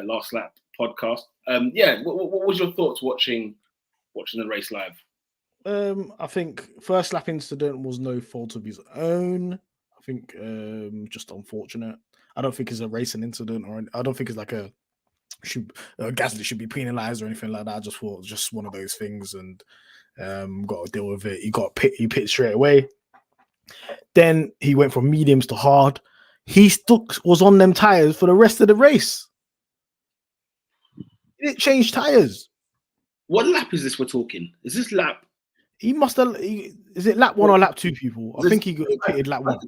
Last Lap podcast. What was your thoughts watching the race live?
I think first lap incident was no fault of his own. I think just unfortunate. I don't think it's a racing incident, or I don't think it's like Gasly should be penalized or anything like that. I just thought just one of those things, and got to deal with it. He pit straight away. Then he went from mediums to hard. He was on them tires for the rest of the race. He didn't change tires.
What lap is this we're talking? Is this lap?
He must have. Is it lap 1 or lap 2, people? I think he got pitted lap 1.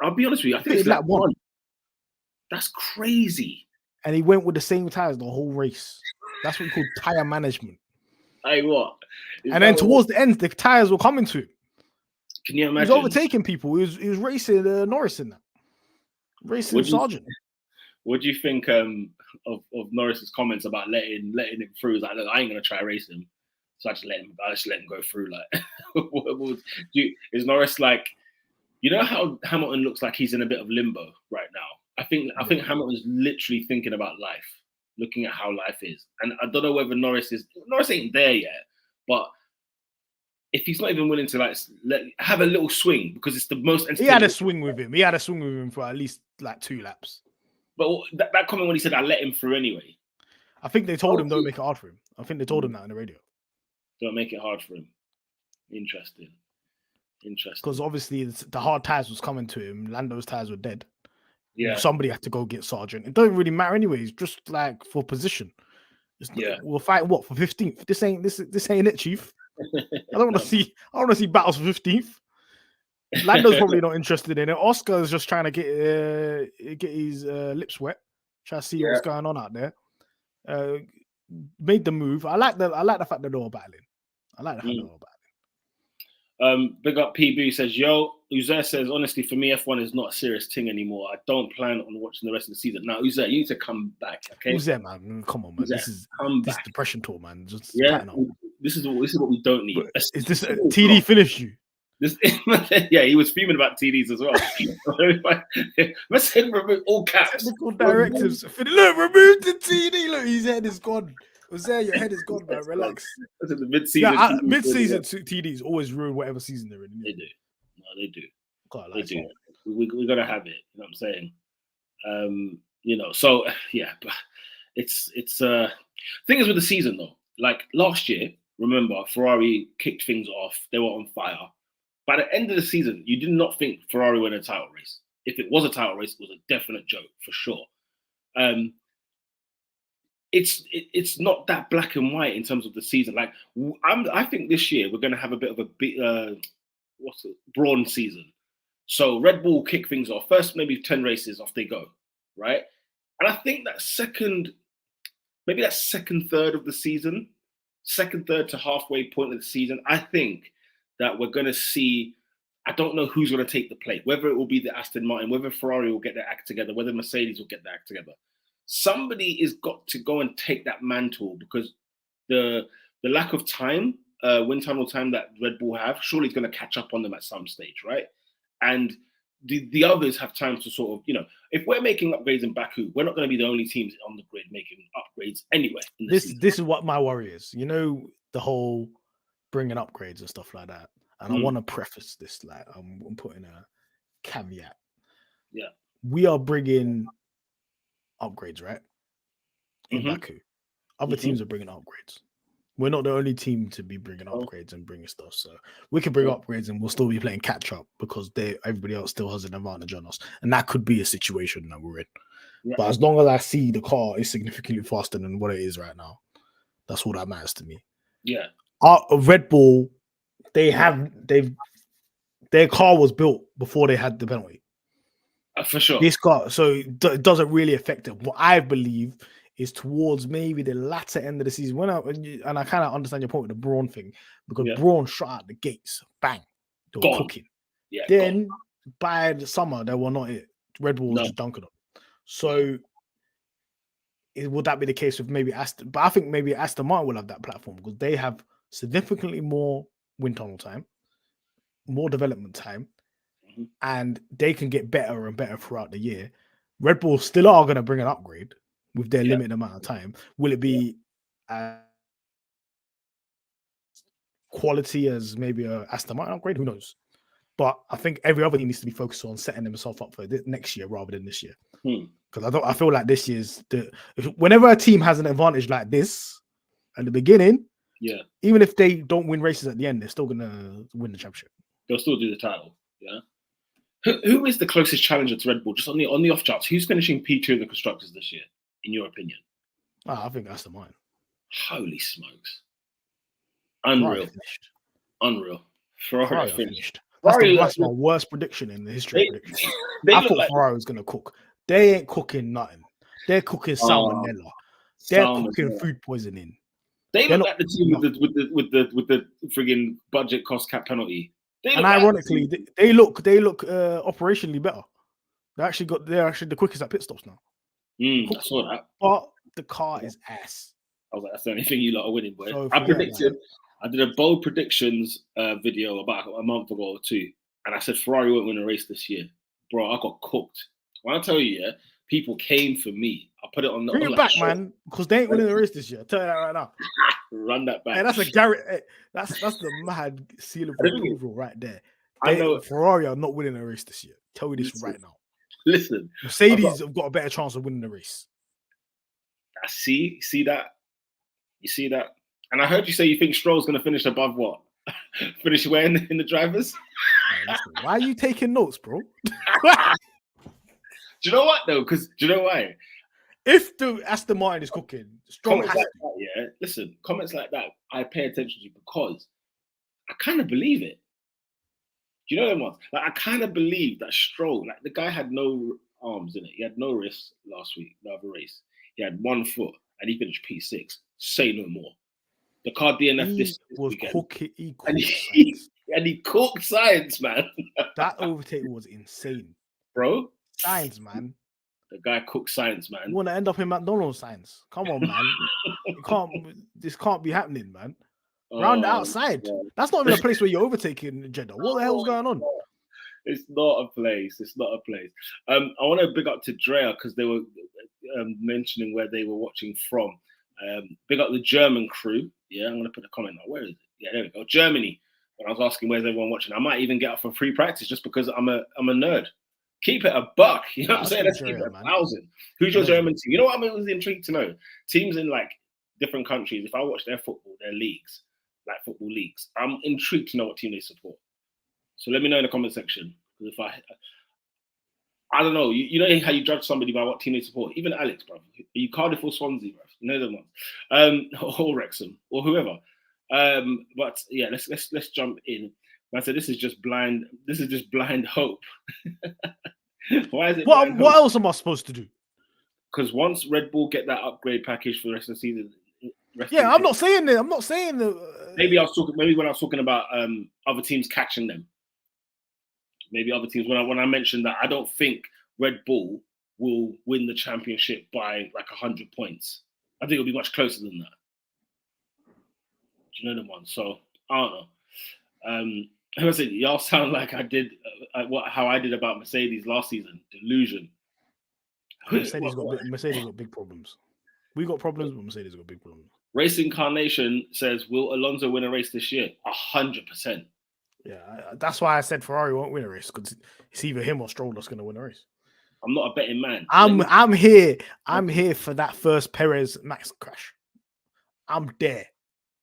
I'll be honest with you. I think it's lap 1. That's crazy.
And he went with the same tires the whole race. That's what we call tire management.
Hey, what?
And then towards the end, the tires were coming to him.
Can you imagine?
He was overtaking people. He was racing Norris in that. Racing Sargent.
What do you think of Norris's comments about letting him through? He's like, look, I ain't gonna try race him. So I just let him go through. Like, is Norris like, you know how Hamilton looks like he's in a bit of limbo right now? I think Hamilton's literally thinking about life, looking at how life is, and I don't know whether Norris ain't there yet, but if he's not even willing to have a little swing because it's the most.
He had a swing with him. He had a swing with him for at least like 2 laps.
But that comment when he said I let him through anyway.
I think they told him don't make it hard for him. I think they told him that on the radio.
Don't make it hard for him. Interesting.
Because obviously the hard ties was coming to him. Lando's ties were dead.
Yeah.
Somebody had to go get Sargent. It don't really matter anyways. Just like for position. We'll fight what for 15th. This ain't it, Chief. I don't want to see. I want to see battles for 15th. Lando's probably not interested in it. Oscar is just trying to get his lips wet, try to see what's going on out there. Made the move. I like the fact that they're all battling. I like the fact they're all battling.
Big up PB says, yo, Uzair says, honestly, for me, F1 is not a serious thing anymore. I don't plan on watching the rest of the season. Now, Uzair, you need to come back, okay?
Uzair, man, come on, man.
Uzair,
this depression tour, man. Just
this is what we don't need.
Is this TD finished you?
Yeah, he was fuming about TDs as well. Let's hit remove all caps.
Technical directives. Look, remove the TD. Look, his head is gone. Uzair, your head is gone, man. Relax.
The mid-season.
Yeah, mid-season TDs always ruin whatever season they're in.
They do. No, they do.
God,
they do. We gotta have it. You know what I'm saying? So yeah, but it's thing is with the season though. Like last year, remember Ferrari kicked things off. They were on fire. By the end of the season, you did not think Ferrari won a title race. If it was a title race, it was a definite joke for sure. It's not that black and white in terms of the season. Like I think this year we're going to have a bit of a brawn season. So Red Bull kick things off first, maybe 10 races off they go, right? And I think that second third of the season, second third to halfway point of the season, I think that we're going to see. I don't know who's going to take the plate, whether it will be the Aston Martin, whether Ferrari will get their act together, whether Mercedes will get their act together. Somebody is got to go and take that mantle because the lack of time, wind tunnel time that Red Bull have, surely is going to catch up on them at some stage, right? And the others have time to sort of, if we're making upgrades in Baku, we're not going to be the only teams on the grid making upgrades anyway.
This is what my worry is. The whole bringing upgrades and stuff like that. And I want to preface this, like I'm putting a caveat.
Yeah.
We are bringing upgrades, right? In Baku. Other teams are bringing upgrades. We're not the only team to be bringing upgrades and bringing stuff. So we can bring upgrades and we'll still be playing catch up because everybody else still has an advantage on us. And that could be a situation that we're in. Yeah. But as long as I see the car is significantly faster than what it is right now, that's all that matters to me.
Yeah.
Red Bull, their car was built before they had the penalty.
For sure.
This car, so it doesn't really affect it. What I believe is towards maybe the latter end of the season. And I kind of understand your point with the Brawn thing because Brawn shot out the gates, bang, they were cooking. Yeah, then by the summer, they were not it. Red Bull was just dunking them. So would that be the case with maybe Aston? But I think maybe Aston Martin will have that platform because they have significantly more wind tunnel time, more development time, and they can get better and better throughout the year. Red Bull still are going to bring an upgrade with their limited amount of time. Will it be quality as maybe a Aston Martin upgrade? Who knows? But I think every other team needs to be focused on setting themselves up for next year rather than this year. Because I feel like this year's whenever a team has an advantage like this at the beginning, even if they don't win races at the end, they're still gonna win the championship.
They'll still do the title. Yeah. Who is the closest challenger to Red Bull? Just on the off chance, who's finishing P2 of the constructors this year, in your opinion?
I think that's the mine.
Holy smokes! Unreal. Unreal. Ferrari finished.
That's my worst prediction in the history of predictions. I thought Ferrari was gonna cook. They ain't cooking nothing. They're cooking salmonella. They're cooking food poisoning.
They look like the team with the friggin' budget cost cap penalty.
And ironically, they look operationally better. They're actually the quickest at pit stops now.
I saw that.
But the car is ass.
I was like, that's the only thing you lot are winning, boy. So I did a bold predictions video about a month ago or two, and I said Ferrari won't win a race this year. Bro, I got cooked. When I tell you, people came for me. I put it on the
bring it back, man, because they ain't winning the race this year. I'll tell you that right now.
Run that back.
Hey, that's a Garrett. Hey, that's the mad seal of approval right there. I know Ferrari are not winning a race this year. Tell you this right now.
Listen,
Mercedes have got a better chance of winning the race.
see that? You see that? And I heard you say you think Stroll's going to finish above what? Finish where in the drivers?
Listen, why are you taking notes, bro?
Do you know what though? Because do you know why?
If the Aston Martin is cooking, Stroll
Comments
has
like that, yeah. Listen, comments like that, I pay attention to because I kind of believe it. Do you know them ones? Like I kind of believe that Stroll, like the guy had no arms in it. He had no wrists last week, the other race. He had 1 foot and he finished P6. Say no more. The car DNF this weekend.
Cooking.
And he cooked Science, man.
That overtake was insane,
Bro.
Science, man.
The guy cooked Science, man.
You want to end up in McDonald's, Science? Come on, man. You can't. This can't be happening, man. Round the outside.
Yeah.
That's not even a place where you're overtaking Jeddah. What the hell's going on?
It's not a place. It's not a place. I want to big up to Drea because they were mentioning where they were watching from. Big up the German crew. Yeah, I'm going to put a comment out. Where is it? Yeah, there we go. Germany. When I was asking where's everyone watching, I might even get up for free practice just because I'm a nerd. Keep it a buck. You know what I'm saying? Let's keep it 1,000. Who's your German team? You know what I was intrigued to know? Teams in like different countries, if I watch their football, their leagues, like football leagues, I'm intrigued to know what team they support. So let me know in the comment section. Because if I don't know, you know how you judge somebody by what team they support. Even Alex, bro. Are you Cardiff or Swansea, bro? You know them ones. Or Wrexham or whoever. But yeah, let's jump in. I said this is just blind. This is just blind hope. Why is it?
What else am I supposed to do?
Because once Red Bull get that upgrade package for the rest of the season.
I'm not saying that. I'm not saying that.
Maybe when I was talking about other teams catching them. Maybe other teams. When I mentioned that, I don't think Red Bull will win the championship by like 100 points. I think it'll be much closer than that. Do you know the one? So I don't know. Like I said, y'all sound like I did how I did about Mercedes last season. Delusion.
Mercedes got big problems. We got problems, but Mercedes got big problems.
Racing Carnation says, "Will Alonso win a race this year?" 100%.
Yeah, that's why I said Ferrari won't win a race because it's either him or Stroll that's going to win a race.
I'm not a betting man.
I'm here. I'm here for that first Perez Max crash. I'm there.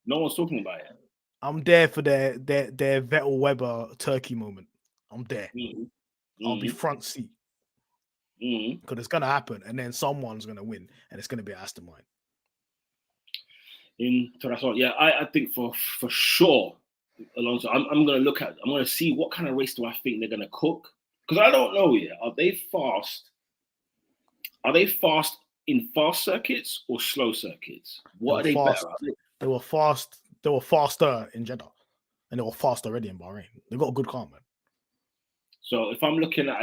No one's talking about it.
I'm there for their Vettel Weber Turkey moment. I'm there.
Mm-hmm.
I'll be front seat because it's gonna happen, and then someone's gonna win, and it's gonna be Aston Martin.
I think for sure, Alonso. I'm gonna look at. I'm gonna see what kind of race do I think they're gonna cook because I don't know yet. Are they fast? Are they fast in fast circuits or slow circuits? What are they better at?
They were fast. They were faster in Jeddah, and they were fast already in Bahrain. They got a good car, man.
So if I'm looking at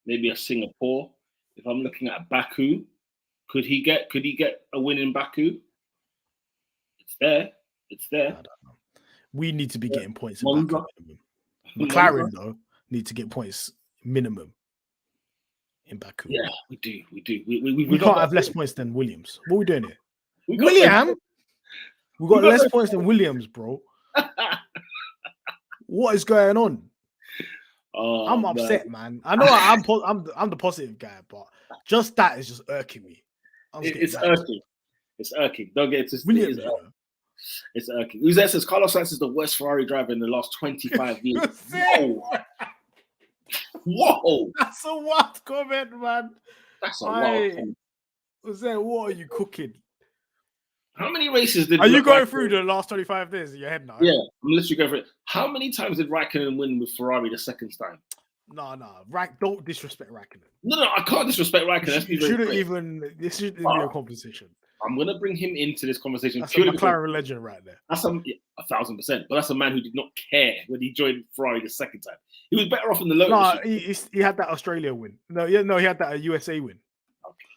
maybe a Singapore, if I'm looking at Baku, could he get a win in Baku? It's there. I don't
know. We need to be getting points in Baku minimum. McLaren though need to get points minimum in Baku.
Yeah, we do.
We can't have less points than Williams. What are we doing here? We got less points than Williams, bro. What is going on? I'm upset, man. I know I'm the positive guy, but just that is just irking me.
It's irking. It's irking. Don't get it twisted.
Williams,
it's irking. Uzet says Carlos Sainz is the worst Ferrari driver in the last 25 years. Whoa!
That's a wild comment, man.
That's a wild comment.
Uzet, what are you cooking?
How many races did...
Are you going through the last 25 days in your head now?
Yeah, I'm literally going through it. How many times did Raikkonen win with Ferrari the second time?
No. Don't disrespect Raikkonen.
No, I can't disrespect Raikkonen.
This shouldn't be a conversation.
I'm going to bring him into this conversation.
That's a McLaren legend right there.
That's 1,000%. But that's a man who did not care when he joined Ferrari the second time. He was better off in the Lotus.
No, he had that Australia win. No, he had that USA win.
Okay.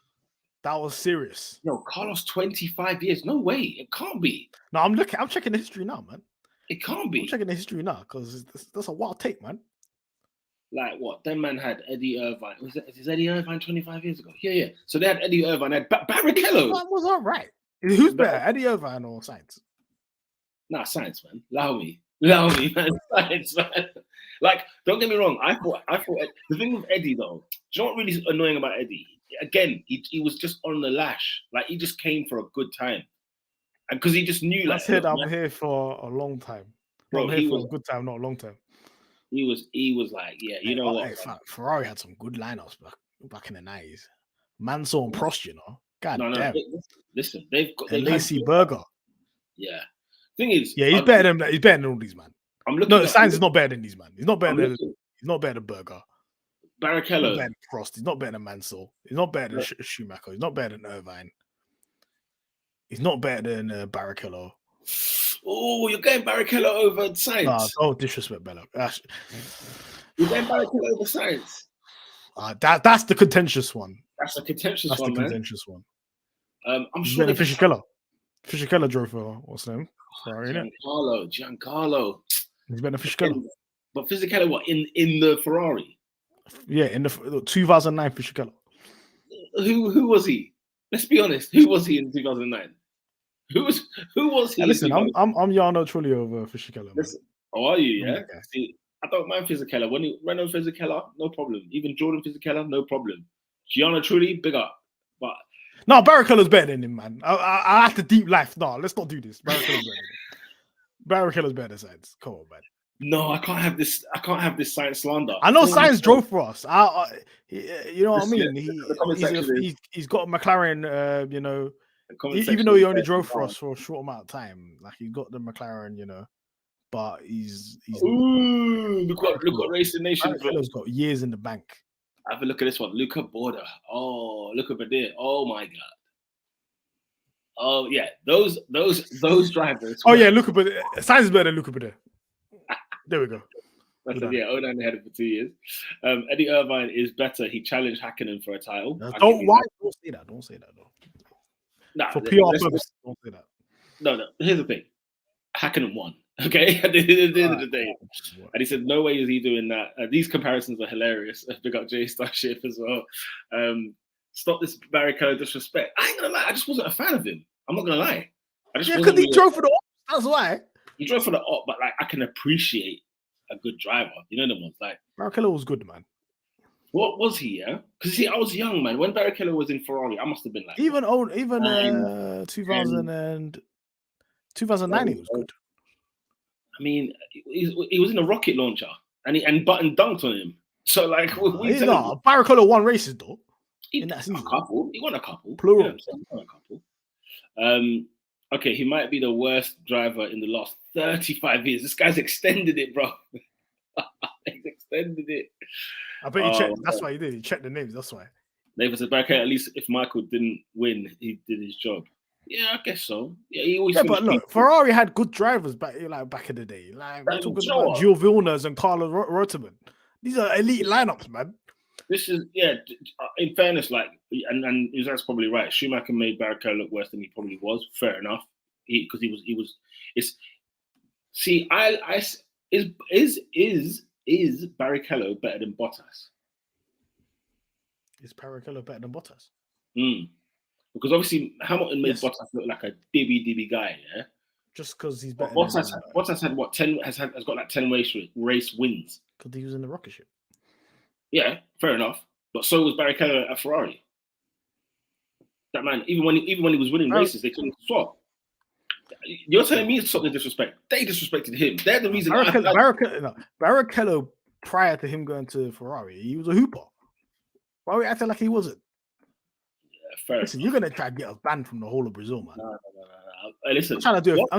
That was serious.
No, Carlos, 25 years. No way. It can't be.
No, I'm checking the history now, man.
It can't be.
I'm checking the history now because that's a wild take, man.
Like what? That man had Eddie Irvine. Is Eddie Irvine 25 years ago? Yeah. So they had Eddie Irvine, had Barrichello.
That was all right. Who's better, Eddie Irvine or Sainz?
Nah, Sainz, man. Allow me, man. Sainz, man. Like, don't get me wrong. I thought the thing with Eddie though. Do you know what really annoying about Eddie? again, he was just on the lash. Like he just came for a good time, and because he just knew,
I
like,
said,
look,
I'm
man,
here for a long time.
bro,
I'm here for a good time, not a long time.
he was like, yeah, you know what?
Ferrari had some good lineups back in the 90s. Mansell and Prost, you know. God damn.
Listen, they've
and Lacey Berger.
Yeah. Thing is,
yeah, he's better than all these, man.
I'm looking.
No, Sainz is not better than these, man. He's not better than Berger.
Barrichello.
He's not better than Prost. He's not better than Mansell. He's not better than Schumacher. He's not better than Irvine. He's not better than Barrichello.
Oh, you're getting Barrichello over Sainz.
Nah, don't disrespect Bella.
You're getting Barrichello over Sainz.
That's the contentious one.
That's a contentious one,
man.
That's the
contentious one.
I'm sure
Fisichella. Fisichella drove for what's his name? Ferrari,
Giancarlo.
He's better than Fisichella.
But Fisichella, what in the Ferrari?
Yeah, in the 2009 Fisichella.
Who was he? Let's be honest. Who was he in 2009? Who was he?
Hey, listen, I'm Jarno Trulli over Fisichella.
Oh, are you? Yeah. See, I don't mind Fisichella. When you Renault Fisichella, no problem. Even Jordan Fisichella, no problem. Gianno Trulli, big up. But
no, Barrichelo's better than him, man. I have to deep life. No, let's not do this. Barrichelo's better than Sainz. Come on, man.
No, I can't have this. I can't have this Sainz slander.
I know Sainz drove for us. You know what I mean? He's got a McLaren. You know, even though he only drove for us for a short amount of time, like he got the McLaren. You know, but he's.
Ooh, look what Racing Nation.
Barrichelo's got years in the bank.
Have a look at this one, Luca Borda. Oh, look over there. Oh my god. Oh yeah, those drivers.
Oh yeah, Luca Borda. Sainz is better than Luca Borda. There we go.
Onan had it for 2 years. Eddie Irvine is better. He challenged Hakkinen for a title.
Don't say that. Don't say that though.
Nah,
for PR purposes, don't say that.
No. Here's the thing. Hakkinen won. Okay, at the end of the day, and he said, "No way is he doing that." These comparisons are hilarious. Big up Jay Starship as well. Stop this Barrichello disrespect. I ain't gonna lie. I just wasn't a fan of him. I'm not gonna lie.
Because he drove for the op. That's why.
He drove for the op, but like I can appreciate a good driver. You know the ones like
Barrichello was good, man.
What was he? Yeah, because I was young, man. When Barrichello was in Ferrari, I must have been like
2009, he was good.
I mean, he was in a rocket launcher, and button dunked on him. So like,
Barrichello won races though. In that season,
he won a couple.
Plural.
Yeah, he won a couple. Okay, he might be the worst driver in the last 35 years. This guy's extended it, bro. He's extended it.
I bet he checked. That's why he did. He checked the names. That's why.
David said, "Okay, at least if Michael didn't win, he did his job." Yeah, I guess so. Yeah, he always.
Yeah, but look, Ferrari had good drivers back in the day. Like we're talking about Gio Villeneuve and Carlos Reutemann. These are elite lineups, man.
This is in fairness, like, and that's probably right. Schumacher made Barrichello look worse than he probably was. Fair enough, because he was. It's see, is Barrichello better than Bottas?
Is Barrichello better than Bottas?
Because obviously Hamilton made Bottas look like a dibby guy, yeah.
Just because he's better.
Bottas had what 10 has got like 10 race wins.
Because he was in the rocket ship.
Yeah, fair enough. But so was Barrichello at Ferrari. That man, even when he was winning races, they couldn't swap. You're telling me to stop the disrespect. They disrespected him. They're the reason.
Barrichello, prior to him going to Ferrari, he was a hooper. Why are we acting like he wasn't?
Yeah,
listen, you're gonna try to get us banned from the whole of Brazil, man.
No. Hey, listen,
I'm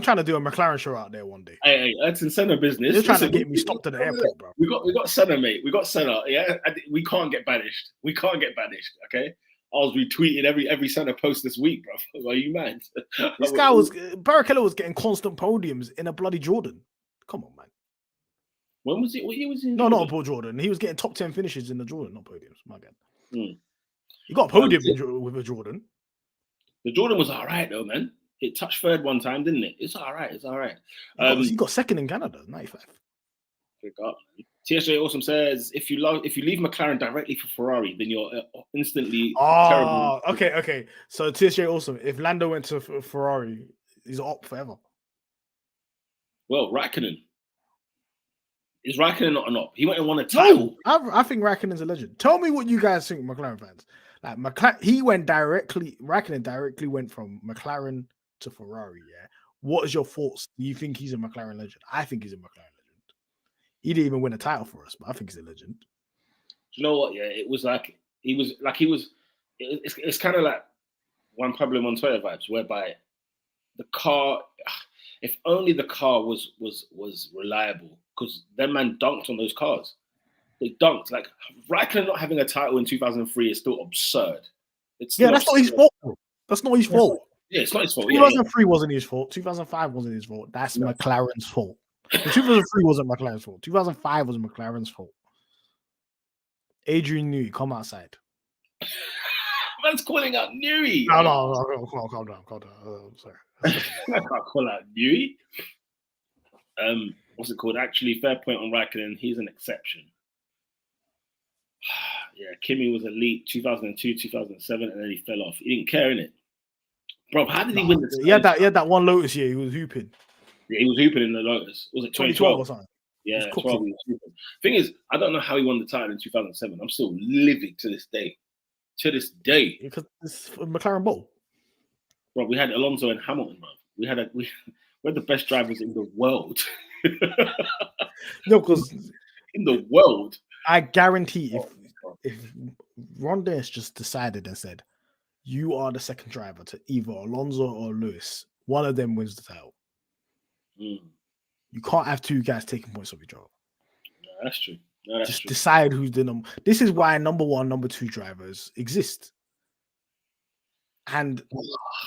trying to do a McLaren show out there one day.
Hey, that's in Senna business.
You're trying to get me stopped at the airport, bro.
We got Senna, mate. We got Senna. Yeah, we can't get banished. Okay. I was retweeting every Senna post this week, bro. Are you mad?
This guy Barrichello was getting constant podiums in a bloody Jordan. Come on, man.
When was it? What year was he?
No, not a Paul Jordan. He was getting top 10 finishes in the Jordan, not podiums. My God. He got a podium with a Jordan. The
Jordan was all right though, man. It touched third one time, didn't it? It's all right.
He got second in Canada, 95.
Pick up. TSJ Awesome says, if you leave McLaren directly for Ferrari, then you're instantly terrible.
Okay. So TSJ Awesome, if Lando went to Ferrari, he's up forever.
Well, Raikkonen. Is Raikkonen not an op? He went and won a title.
No, I think Raikkonen's a legend. Tell me what you guys think, McLaren fans. Like McLaren, he went directly. Raikkonen directly went from McLaren to Ferrari. Yeah. What is your thoughts? Do you think he's a McLaren legend? I think he's a McLaren legend. He didn't even win a title for us, but I think he's a legend.
You know what? Yeah, it was like he was. It's kind of like Juan Pablo Montoya vibes, whereby the car. If only the car was reliable, because that man dunked on those cars. They dunked. Like Raikkonen not having a title in 2003 is still absurd. It's
Yeah, that's not his fault. That's not his fault.
Yeah, it's not his fault.
2003 wasn't his fault. 2005 wasn't his fault. That's McLaren's fault. 2003 wasn't McLaren's fault. 2005 was McLaren's fault. Adrian Newey, come outside.
Man's calling out Newey.
No, calm down. Sorry.
I can't call out Newey. What's it called? Actually, fair point on Raikkonen. He's an exception. Yeah, Kimi was elite 2002, 2007, and then he fell off. He didn't care, innit? Bro, how did he win the
title? He had that one Lotus year. He was hooping.
Yeah, he was hooping in the Lotus. Was it 2012
or something?
Yeah, 12. He was hooping. Thing is, I don't know how he won the title in 2007. I'm still livid to this day. Because
it's McLaren Bowl.
Bro, we had Alonso and Hamilton, bro. We're the best drivers in the world.
No, because
in the world,
I guarantee if Ron Dennis just decided and said, "You are the second driver to either Alonso or Lewis, one of them wins the title." You can't have two guys taking points off each other.
No, that's true.
Just decide who's the number. This is why number one, number two drivers exist. And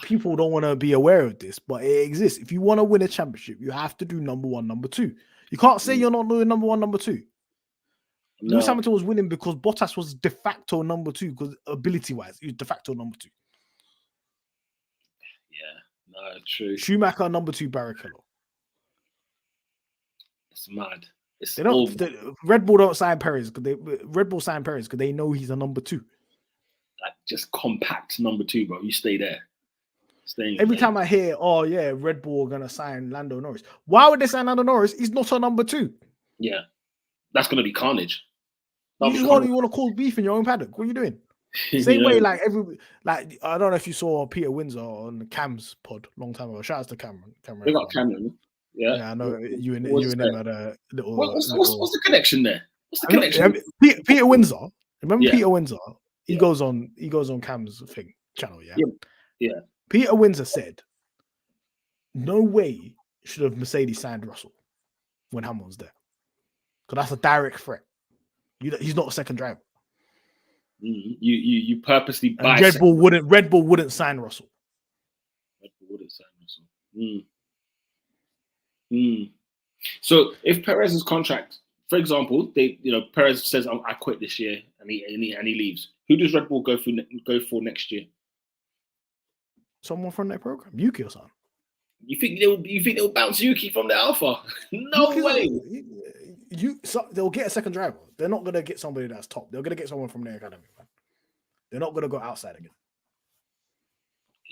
people don't want to be aware of this, but it exists. If you want to win a championship, you have to do number one, number two. You can't say you're not doing number one, number two. No. Lewis Hamilton was winning because Bottas was de facto number two, because ability-wise, he was de facto number two.
Yeah, no, true.
Schumacher, number two, Barrichello.
It's mad.
Red Bull don't sign Perez because Red Bull sign Perez because they know he's a number two.
Like just compact number two, bro. You stay there.
Every time I hear, oh yeah, Red Bull are gonna sign Lando Norris. Why would they sign Lando Norris? He's not a number two.
Yeah, that's gonna be carnage.
You want to cause beef in your own paddock? What are you doing? Same way, like I don't know if you saw Peter Windsor on Cam's pod a long time ago. Shout out to Cameron.
We got Cameron. Yeah,
I know you and him had a little.
What's the connection there? What's the connection?
Peter Windsor. Remember Peter Windsor? He goes on Cam's channel. Yeah. Peter Windsor said, "No way should have Mercedes signed Russell when Hamilton's there, because that's a direct threat. He's not a second driver.
You purposely buy.
Red Bull wouldn't sign Russell.
Red Bull wouldn't sign Russell. So if Perez's contract, for example, Perez says I quit this year and he leaves. Who does Red Bull go for next year?
Someone from their program, Yuki or something.
You think they'll bounce Yuki from the Alpha? No way.
They'll get a second driver. They're not gonna get somebody that's top. They're gonna get someone from their academy, man. They're not gonna go outside again.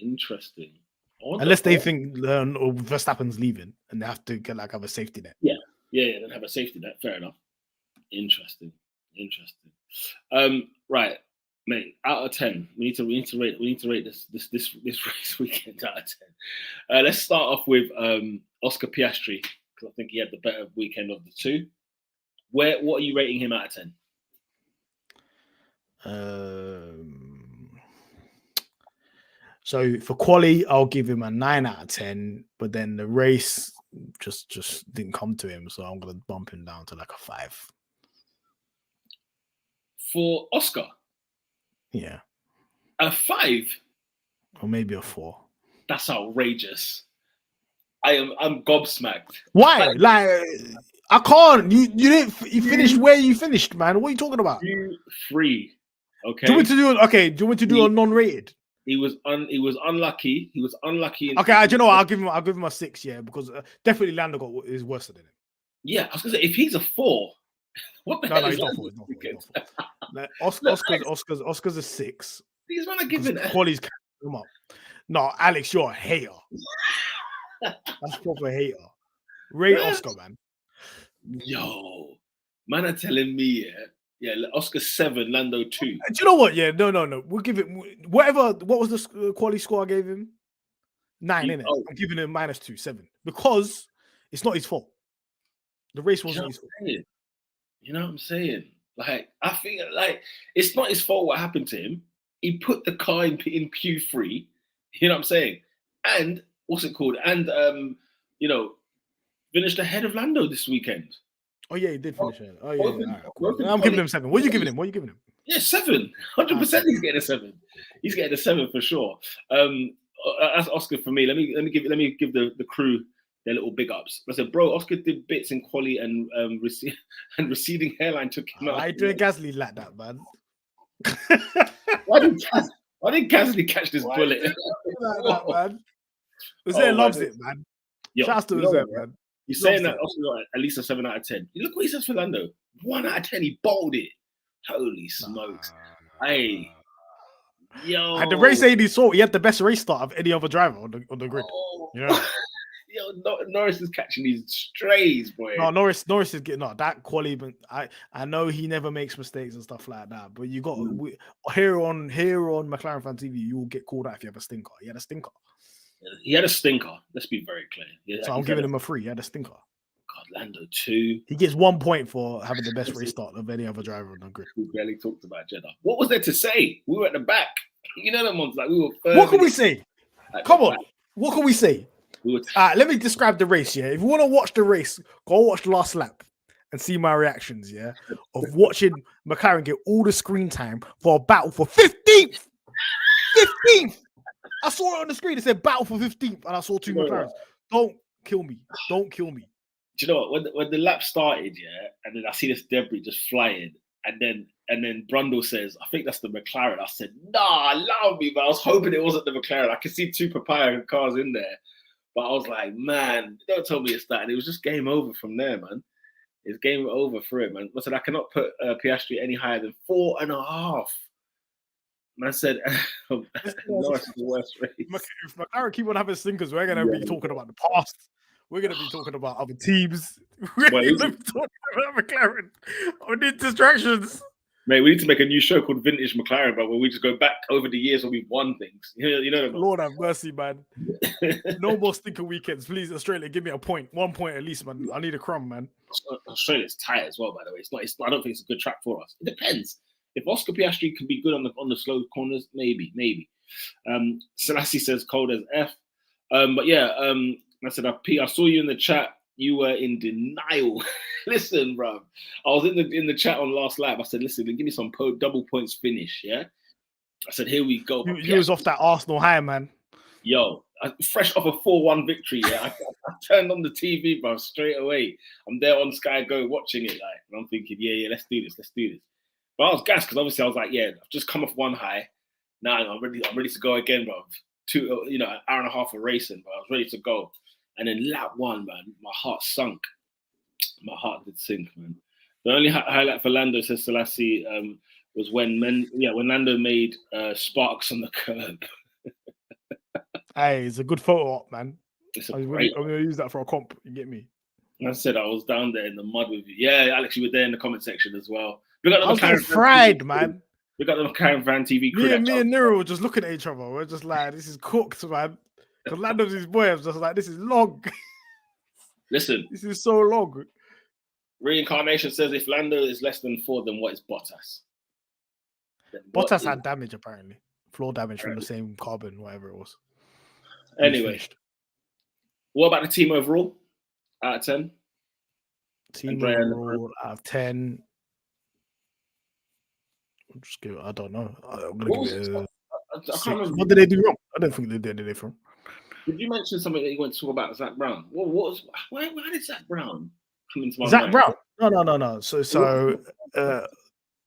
Interesting.
Unless they think Verstappen's leaving and they have to have a safety net.
Yeah, then have a safety net. Fair enough. Interesting. Right, mate. Out of 10, we need to rate this race weekend out of 10. Let's start off with Oscar Piastri, because I think he had the better weekend of the two. What are you rating him out of 10?
So for quali, I'll give him a 9 out of 10. But then the race just didn't come to him, so I'm gonna bump him down to like a 5.
For Oscar,
yeah,
a 5
or maybe a 4.
That's outrageous. I'm gobsmacked.
Why? Like I can't. You finished where you finished, man. What are you talking about?
3. Okay.
Do you want me to do a non-rated?
He was unlucky. He was unlucky.
Okay, do you know what? I'll give him a 6. Yeah, because definitely Lando is worse than him.
Yeah, I was gonna say if he's a 4, what the hell?
No, he's not 4. Like, Oscar's a 6.
These men are giving
quality's come up. No, Alex, you're a hater. That's proper hater. Rate Oscar, man.
Yo, man are telling me Yeah, Oscar 7, Lando 2.
Do you know what? Yeah, no. We'll give it whatever. What was the quality score I gave him? 9, innit? I'm giving him -2, 7 because it's not his fault. The race wasn't his fault.
You know what I'm saying? Like, I think like it's not his fault what happened to him. He put the car in Q3. You know what I'm saying? And what's it called? And finished ahead of Lando this weekend.
Oh yeah, he did finish it. Oh yeah, cool. I'm giving him 7. What are you giving him?
Yeah, 7. 100%. He's getting a 7. He's getting a 7 for sure. That's Oscar for me. Let me give the crew their little big ups. I said, bro, Oscar did bits in quali and receding hairline took him out.
I doing Gasly like that, man.
Why didn't Gasly catch this bullet?
Like that, man. Uzair loves it, man. Shout out to Uzair, man.
He's saying that Oscar got at least a 7 out of 10. Look what he says for Lando. 1 out of 10. He bowled it. Holy smokes. Hey. Yo.
And the race ain't his fault. He had the best race start of any other driver on the grid. Yeah.
Yo, Norris is catching these strays, boy.
No, Norris is getting that quality. But I know he never makes mistakes and stuff like that. But you got here on McLaren Fan TV, you will get called out if you have a stinker. He had a stinker.
He had a stinker. Let's be very clear.
So I'm giving him a 3. He had a stinker.
God, Lando 2.
He gets 1 point for having the best race start of any other driver on the grid.
We barely talked about Jeddah. What was there to say? We were at the back. You know them ones like we were.
What can we say? Come on. What can we say? Let me describe the race. Yeah, if you want to watch the race, go watch the last lap and see my reactions. Yeah, of watching McLaren get all the screen time for a battle for 15th. 15th. I saw it on the screen. It said battle for 15th, and I saw 2 McLarens. Don't kill me. Don't kill me.
Do you know what? When the lap started, yeah, and then I see this debris just flying, and then Brundle says, "I think that's the McLaren." I said, "Nah, allow me," but I was hoping it wasn't the McLaren. I could see 2 papaya cars in there, but I was like, "Man, don't tell me it's that." And it was just game over from there, man. It's game over for it, man. I said I cannot put Piastri any higher than 4.5. Man said, "Norris is the worst race."
If McLaren keep on having stinkers, we're gonna be talking about the past. We're going to be talking about other teams. We're going to be talking about McLaren. We need distractions.
Mate, we need to make a new show called Vintage McLaren, but where we just go back over the years when we've won things. You know
Lord have mercy, man. No more stinker weekends. Please, Australia, give me a point. 1 point at least, man. I need a crumb, man.
Australia's tight as well, by the way. I don't think it's a good track for us. It depends. If Oscar Piastri can be good on the slow corners, maybe. Selassie says cold as F. But yeah, I said, I saw you in the chat. You were in denial. Listen, bro. I was in the chat on last lap. I said, listen, give me some double points finish, yeah? I said, here we go.
You was off that Arsenal high, man.
Yo, fresh off a 4-1 victory, yeah? I turned on the TV, bro, straight away. I'm there on Sky Go watching it, like, and I'm thinking, yeah, let's do this. But I was gassed because obviously I was like, yeah, I've just come off one high. Now I'm ready to go again, bro. An hour and a half of racing, but I was ready to go. And then lap 1, man, my heart sunk. My heart did sink, man. The only highlight for Lando, says Selassie, was when Lando made sparks on the curb.
Hey, it's a good photo op, man.
I'm
going to use that for a comp. You get me?
I said I was down there in the mud with you. Yeah, Alex, you were there in the comment section as well.
I was getting fried, man.
We got the McLaren Fan TV crew.
Me and Nero were just looking at each other. We're just like, this is cooked, man. Because Lando's his boy. I was just like, this is long.
Listen.
This is so long.
Reincarnation says if Lando is less than 4, then what is Bottas?
Bottas had damage, apparently. Floor damage from the same carbon, whatever it was.
Anyway. What about the team overall? Out of 10?
Team overall out of 10. I'll just give it, I don't know. I'm going to give it
I can't remember.
What did they do wrong? I don't think they did anything wrong.
Did you mention something that you want to talk about Zach Brown? Why did Zach Brown come into my
Zach
mind?
Brown? No. So a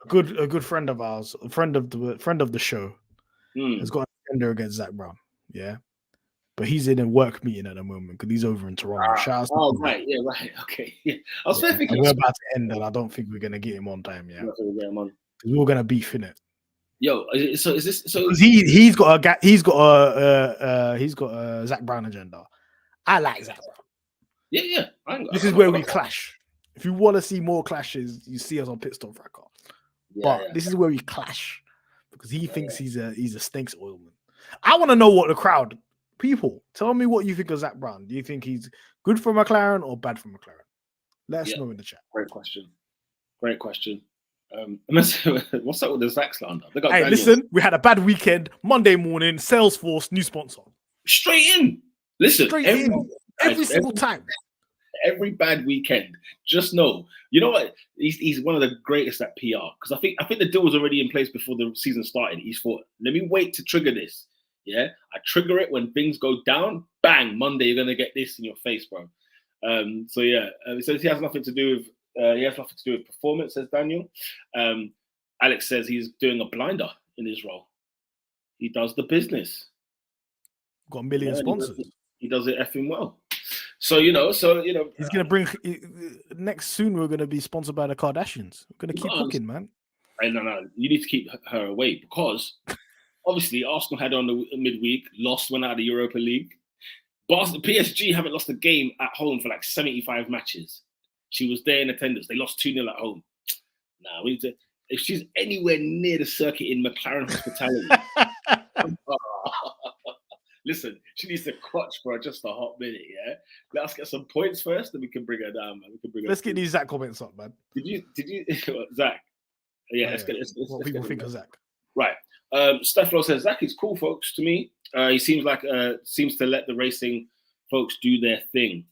good friend of ours, a friend of the show, has got a tender against Zach Brown. Yeah, but he's in a work meeting at the moment because he's over in Toronto.
Right, okay. Yeah. I was thinking
we're about to end, and I don't think we're gonna get him on time. Yeah, we were gonna beef in it.
Yo, so is this so?
He's got a Zach Brown agenda. I like Zach Brown.
Yeah.
This is where we clash. If you want to see more clashes, you see us on Pit Stop Record. But this is where we clash because he thinks he's a stinks oilman. I want to know what the crowd people tell me what you think of Zach Brown. Do you think he's good for McLaren or bad for McLaren? Let us know in the chat.
Great question. What's up with the Zach slander?
Hey, listen, we had a bad weekend. Monday morning, Salesforce, new sponsor.
Straight in. Listen,
every single time.
Every bad weekend, just know, you know what? He's one of the greatest at PR because I think the deal was already in place before the season started. He's thought, let me wait to trigger this. Yeah, I trigger it when things go down. Bang! Monday, you're gonna get this in your face, bro. So he has nothing to do with performance, says Daniel. Alex says he's doing a blinder in his role. He does the business.
Got a million sponsors.
He does it effing well. So
he's gonna bring next soon. We're gonna be sponsored by the Kardashians. We're gonna keep cooking, man.
No, you need to keep her away because obviously Arsenal had on the midweek, lost, went out of the Europa League. PSG haven't lost a game at home for like 75 matches. She was there in attendance. They lost 2-0 at home. Nah, we need to. If she's anywhere near the circuit in McLaren hospitality. Listen, she needs to clutch for just a hot minute, yeah? Let us get some points first, then we can bring her down, man.
Let's get these Zach comments up, man.
Did you Zach? Yeah, let's get
what people think of Zach.
Right. Steflo says, Zach is cool, folks, to me. He seems to let the racing folks do their thing.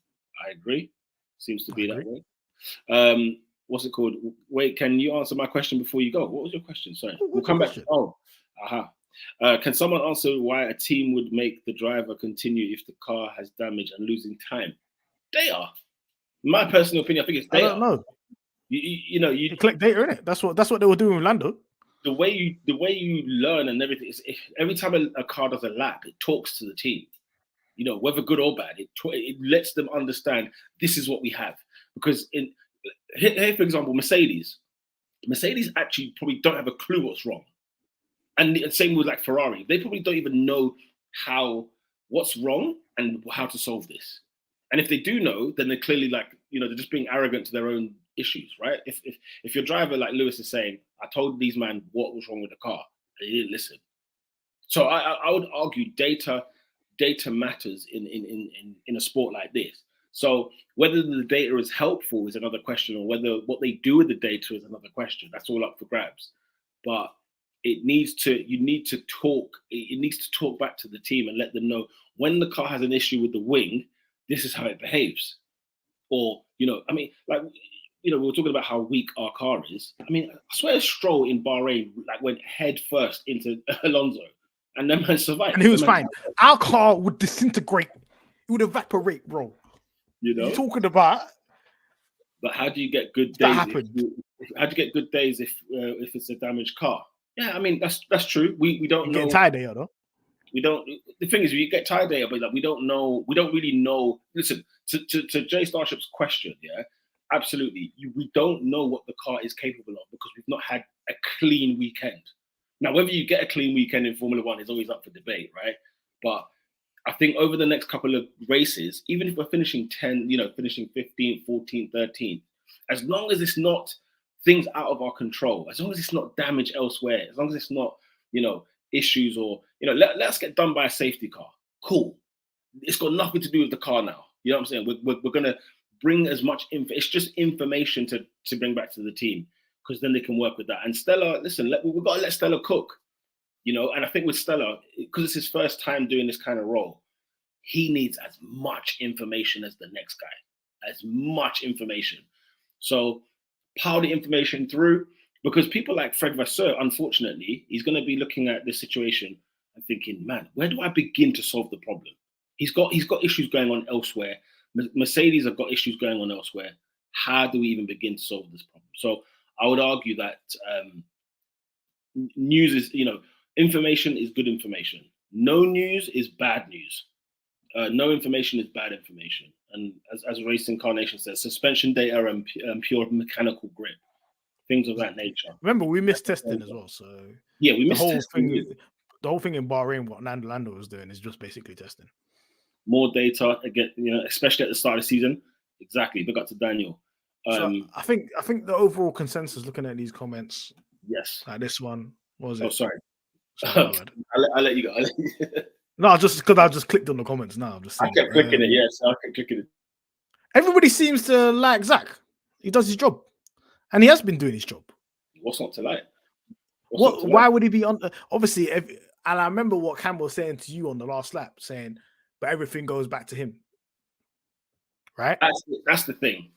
I agree. Seems to be that way. What's it called? Wait, can you answer my question before you go? What was your question? Sorry. We'll come back. Oh, aha. Can someone answer why a team would make the driver continue if the car has damage and losing time? Data. In my personal opinion, I think it's data.
I don't know.
You
collect data, innit? That's what they were doing with Lando.
The way you learn and everything is every time a car does a lap, it talks to the team. Whether good or bad, it lets them understand this is what we have. Because here, for example, Mercedes actually probably don't have a clue what's wrong. And the same with like Ferrari, they probably don't even know what's wrong and how to solve this. And if they do know, then they're clearly they're just being arrogant to their own issues, right? If your driver like Lewis is saying, I told these man what was wrong with the car, and he didn't listen. So I would argue data matters in a sport like this. So whether the data is helpful is another question, or whether what they do with the data is another question. That's all up for grabs. But it needs to talk back to the team and let them know when the car has an issue with the wing, this is how it behaves. Or, we were talking about how weak our car is. I mean, I swear Stroll in Bahrain went head first into Alonso and then man survived.
And he was fine. Our car would disintegrate. It would evaporate, bro.
You're
talking about.
But how do you get good days? How do you get good days if it's a damaged car? Yeah, I mean that's true. We don't know.
Get tired there, though.
We don't. The thing is, we get tired there, but we don't know. We don't really know. Listen to Jay Starship's question. Yeah, absolutely. We don't know what the car is capable of because we've not had a clean weekend. Now, whether you get a clean weekend in Formula One is always up for debate, right? But I think over the next couple of races, even if we're finishing 10, finishing 15th, 14th, 13th, as long as it's not things out of our control, as long as it's not damage elsewhere, as long as it's not, issues or, let's get done by a safety car. Cool. It's got nothing to do with the car now. You know what I'm saying? We're going to bring as much info. It's just information to bring back to the team because then they can work with that. And Stella, listen, we've got to let Stella cook. And I think with Stella, because it's his first time doing this kind of role, he needs as much information as the next guy, as much information. So pile the information through, because people like Fred Vasseur, unfortunately, he's going to be looking at this situation and thinking, man, where do I begin to solve the problem? He's got issues going on elsewhere. Mercedes have got issues going on elsewhere. How do we even begin to solve this problem? So I would argue that news is, information is good information. No news is bad news. No information is bad information. And as Race Incarnation says, suspension data and pure mechanical grip, things of that nature.
Remember, we missed testing as well. So
yeah, we missed testing.
The whole thing in Bahrain, what Lando was doing is just basically testing.
More data again, especially at the start of the season. Exactly. Big up to Daniel.
So I think the overall consensus, looking at these comments,
Yes.
Like this one. What was
Oh,
it?
sorry.
Sorry, my bad.
I'll let you go.
No, just because I just clicked on the comments now. I'm just
I
saying.
kept clicking it. Yes, I kept clicking it.
Everybody seems to like Zach. He does his job, and he has been doing his job.
What's not to like?
Why would he be on? Obviously, and I remember what Campbell was saying to you on the last lap, saying, "But everything goes back to him." Right?
That's the thing.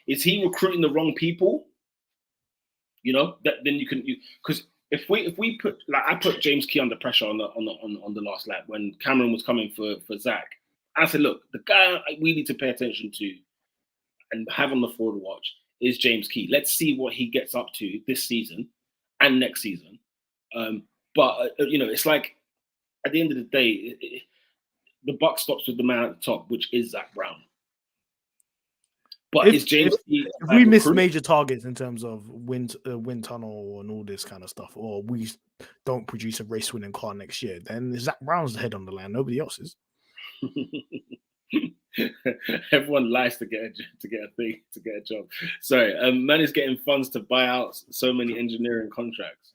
Is he recruiting the wrong people? You know, then you can because if we put like I put James Key under pressure on the last lap when Cameron was coming for Zach. I said, look, the guy we need to pay attention to and have on the forward watch is James Key. Let's see what he gets up to this season and next season. But it's like at the end of the day, the buck stops with the man at the top, which is Zach Brown. But is James Key?
If we miss major targets in terms of wind tunnel and all this kind of stuff, or we don't produce a race winning car next year, then Zach Brown's the head on the line. Nobody else is.
Everyone lies to get a job. Sorry, man is getting funds to buy out so many engineering contracts.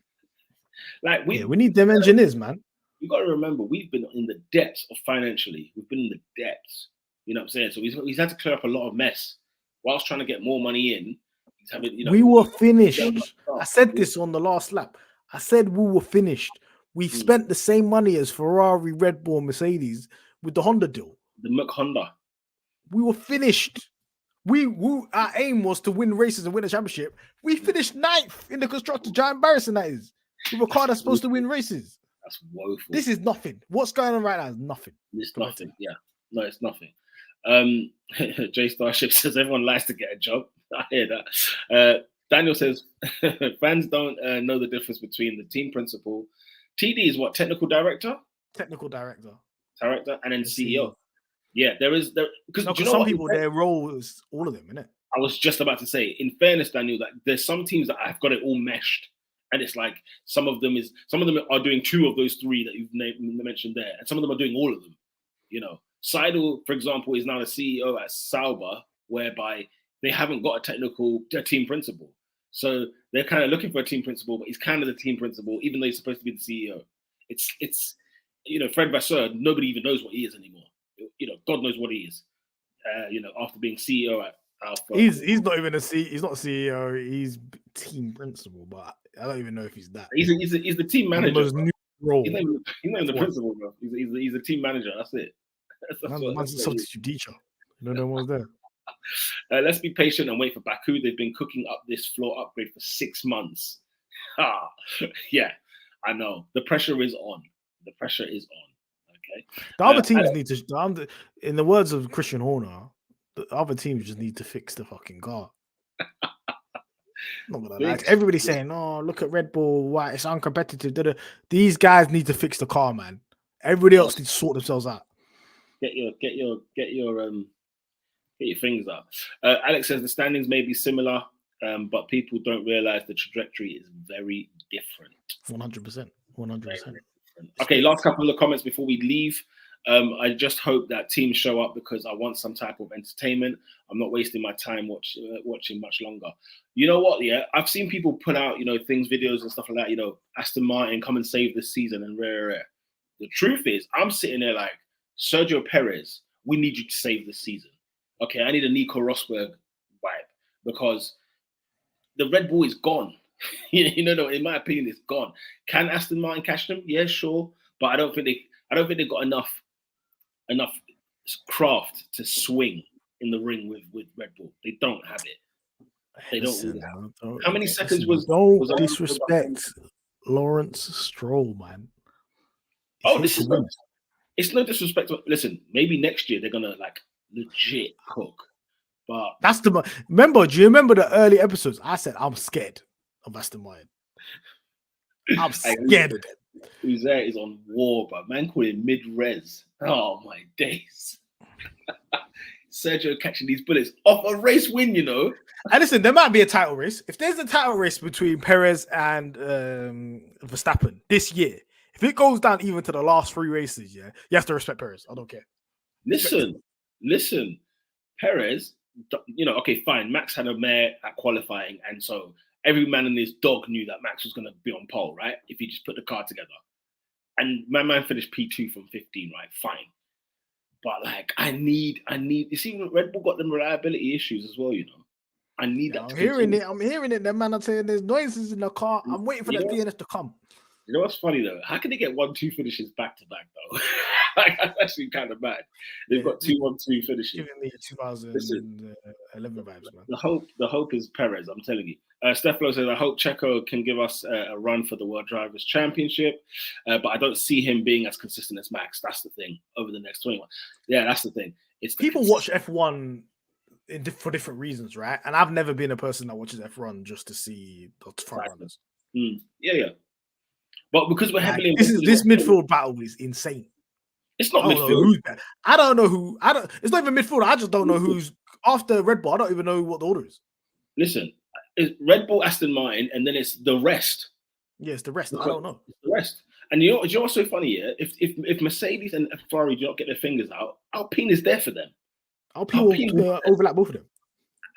Like we
need them engineers, man.
You got to remember, we've been in the depths of financially. We've been in the depths. You know what I'm saying? So he's had to clear up a lot of mess whilst trying to get more money in. He's having,
we were finished. I said this on the last lap. I said we were finished. We spent the same money as Ferrari, Red Bull, Mercedes with the Honda deal.
The Mc Honda.
We were finished. Our aim was to win races and win a championship. We finished 9th in the constructors. How embarrassing that is. With a car that's supposed to win races.
That's woeful.
This is nothing. What's going on right now is nothing.
It's nothing. Yeah. No, it's nothing. J Starship says everyone likes to get a job. I hear that. Daniel says fans don't know the difference between the team principal. TD is what? Technical director?
Technical director.
Director and then CEO. Yeah, because
some people, their role is all of them, isn't it?
I was just about to say, in fairness, Daniel, that there's some teams that I've got it all meshed. And it's like some of them are doing 2 of those 3 that you've mentioned there, and some of them are doing all of them. You know, Seidel, for example, is now the CEO at Sauber, whereby they haven't got a team principal. So they're kind of looking for a team principal, but he's kind of the team principal, even though he's supposed to be the CEO. It's Fred Vasseur, nobody even knows what he is anymore. God knows what he is. After being CEO at Alpha.
He's not even he's not CEO, he's team principal, but I don't even know if he's that.
He's the team manager.
He's not
even the principal, bro. He's a team manager. That's it.
That's a substitute teacher. No one was there.
Let's be patient and wait for Baku. They've been cooking up this floor upgrade for 6 months. Yeah, I know. The pressure is on. Okay.
The other teams need to, in the words of Christian Horner, the other teams just need to fix the fucking car. Not gonna lie. Everybody's saying, "Oh, look at Red Bull. Why it's uncompetitive." These guys need to fix the car, man. Everybody else needs to sort themselves out.
Get your things up. Alex says the standings may be similar, but people don't realize the trajectory is very different.
100%. 100%.
Okay, last couple of comments before we leave. I just hope that teams show up because I want some type of entertainment. I'm not wasting my time watching much longer. You know what? Yeah, I've seen people put out, things, videos and stuff like that. Aston Martin, come and save this season and rare. The truth is, I'm sitting there like, Sergio Perez, we need you to save this season. Okay, I need a Nico Rosberg vibe because the Red Bull is gone. In my opinion, it's gone. Can Aston Martin catch them? Yeah, sure, but I don't think they got enough craft to swing in the ring with Red Bull. They don't have it. They don't. How many seconds was?
Don't disrespect Lawrence Stroll, man.
It's no disrespect. Listen, maybe next year they're gonna legit cook. But
remember. Do you remember the early episodes? I said I'm scared of Aston Martin. I'm scared of them.
Uzair is on war, but man called him mid-res. Oh my days. Sergio catching these bullets off a race win, And
listen, there might be a title race. If there's a title race between Perez and Verstappen this year, if it goes down even to the last 3 races, you have to respect Perez. I don't care.
Listen. Perez, okay, fine. Max had a mare at qualifying, and so every man and his dog knew that Max was going to be on pole, right? If you just put the car together. And my man finished P2 from 15, right? Fine. But like, I need. You see, Red Bull got them reliability issues as well. You know, I need that.
I'm hearing it. That man, I'm saying there's noises in the car. I'm waiting for that DNS to come.
You know what's funny though? How can they get 1-2 finishes back to back though? Like, that's actually kind of bad. They've got 2-1-2 finishes.
Giving me 2011 vibes, man.
The hope is Perez. I'm telling you. Stefano says, I hope Checo can give us a run for the World Drivers' Championship, but I don't see him being as consistent as Max. That's the thing over the next 21. Yeah, that's the thing. It's
people watch F1 for different reasons, right? And I've never been a person that watches F1 just to see the front runners.
Yeah. But because we're heavily
this midfield battle is insane.
It's not midfield.
I don't know who. It's not even midfield. I just don't know who's after Red Bull. I don't even know what the order is.
Listen, it's Red Bull, Aston Martin, and then it's the rest.
Yeah, it's the rest. I don't know.
It's the rest. And you know what's so funny? Yeah, if Mercedes and Ferrari do not get their fingers out, Alpine is there for them.
Alpine will overlap both of them.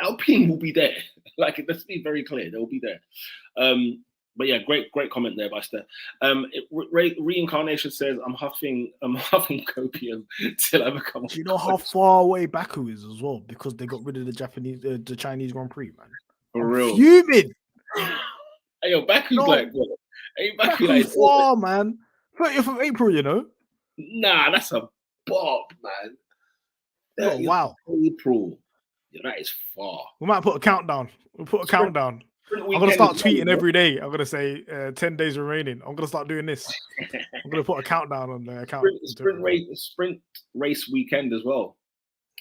Alpine will be there. Like, let's be very clear, they'll be there. But yeah, great comment there, Buster. Reincarnation says, I'm huffing copium till I become.
Do you know how far away Baku is as well? Because they got rid of the Chinese Grand Prix, man.
For real.
Fuming.
Hey, yo, Baku's
Baku's far, man. 30th of April, you know.
Nah, that's a bob, man.
Oh, wow.
April. Yeah, that is far.
We might put a countdown. We'll put a countdown. I'm going to start tweeting every day. I'm going to say 10 days remaining. I'm going to start doing this. I'm going to put a countdown on the account.
Sprint race weekend as well,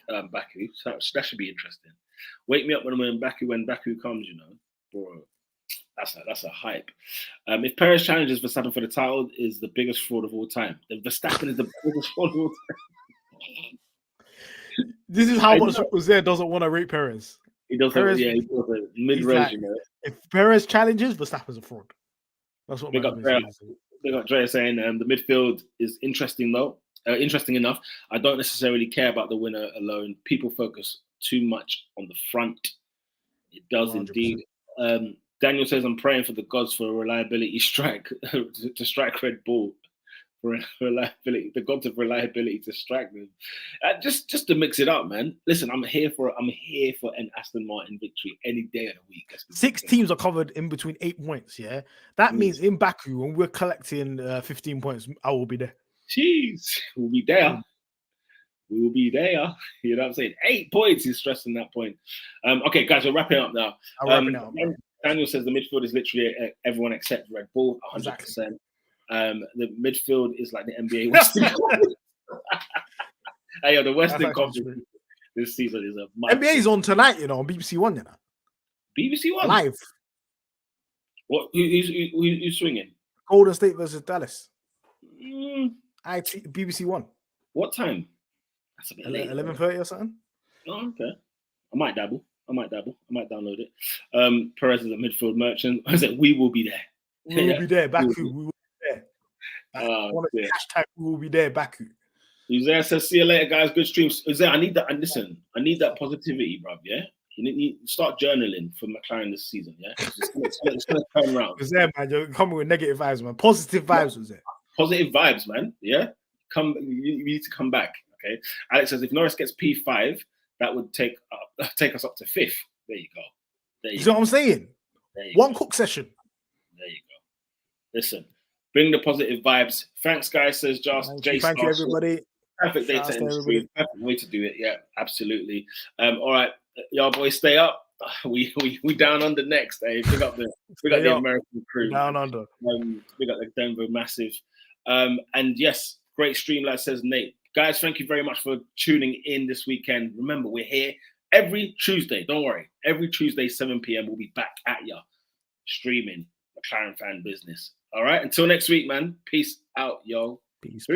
Baku. So that should be interesting. Wake me up when Baku comes, you know. Bro, that's a hype. If Perez challenges Verstappen for the title, is the biggest fraud of all time. Verstappen is the biggest fraud of all time.
This is how much Rosé doesn't want to rate Perez.
He does a mid-range, you know.
If Perez challenges, Verstappen's a fraud. That's what
Big up Drea saying the midfield is interesting though. Interesting enough. I don't necessarily care about the winner alone. People focus too much on the front. It does 100%. Indeed. Daniel says, I'm praying for the gods for a reliability strike to strike Red Bull. For reliability, the gods of reliability to strike them. Just to mix it up, man. Listen, I'm here for an Aston Martin victory any day of the week.
6 teams are covered in between 8 points. Yeah, that means in Baku when we're collecting 15 points, I will be there.
Jeez, we'll be there. We will be there. You know what I'm saying? 8 points. He's stressing that point. Okay, guys, we're wrapping up now. Daniel says the midfield is literally everyone except Red Bull, 100%. Exactly. The midfield is like the NBA Western Conference. Hey, the Western Conference this season is a
NBA's on tonight, you know, on BBC One, you know.
BBC One?
Live.
What? Who's swinging?
Golden State versus Dallas. BBC One.
What time? That's a bit late.
11:30 or something.
Oh, okay. I might dabble. I might download it. Perez is a midfield merchant. I said we will be there.
We will be there, Baku. We will be there. Hashtag we will be there, Baku.
Uzziah says, see you later, guys. Good streams. Uzziah, I need that. And listen, I need that positivity, bruv. Yeah? You need to start journaling for McLaren this season, yeah? It's going to turn around.
Uzziah, man, you're coming with negative vibes, man. Positive vibes, Uzziah.
Positive vibes, man. Yeah? You need to come back, okay? Alex says, if Norris gets P5, that would take us up to 5th. There you go.
You see what I'm saying? One cook session.
There you go. Listen, bring the positive vibes. Thanks, guys, says Jason.
Thank you, everybody.
Perfect day to end the stream. Perfect way to do it. Yeah, absolutely. All right, y'all boys, stay up. We down under next. Hey, pick up the American crew.
Down under.
Pick up the Denver massive. And yes, great stream, like says Nate. Guys, thank you very much for tuning in this weekend. Remember, we're here every Tuesday. Don't worry. Every Tuesday, 7 p.m. We'll be back at ya streaming McLaren fan business. All right. Until next week, man. Peace out, yo.
Peace.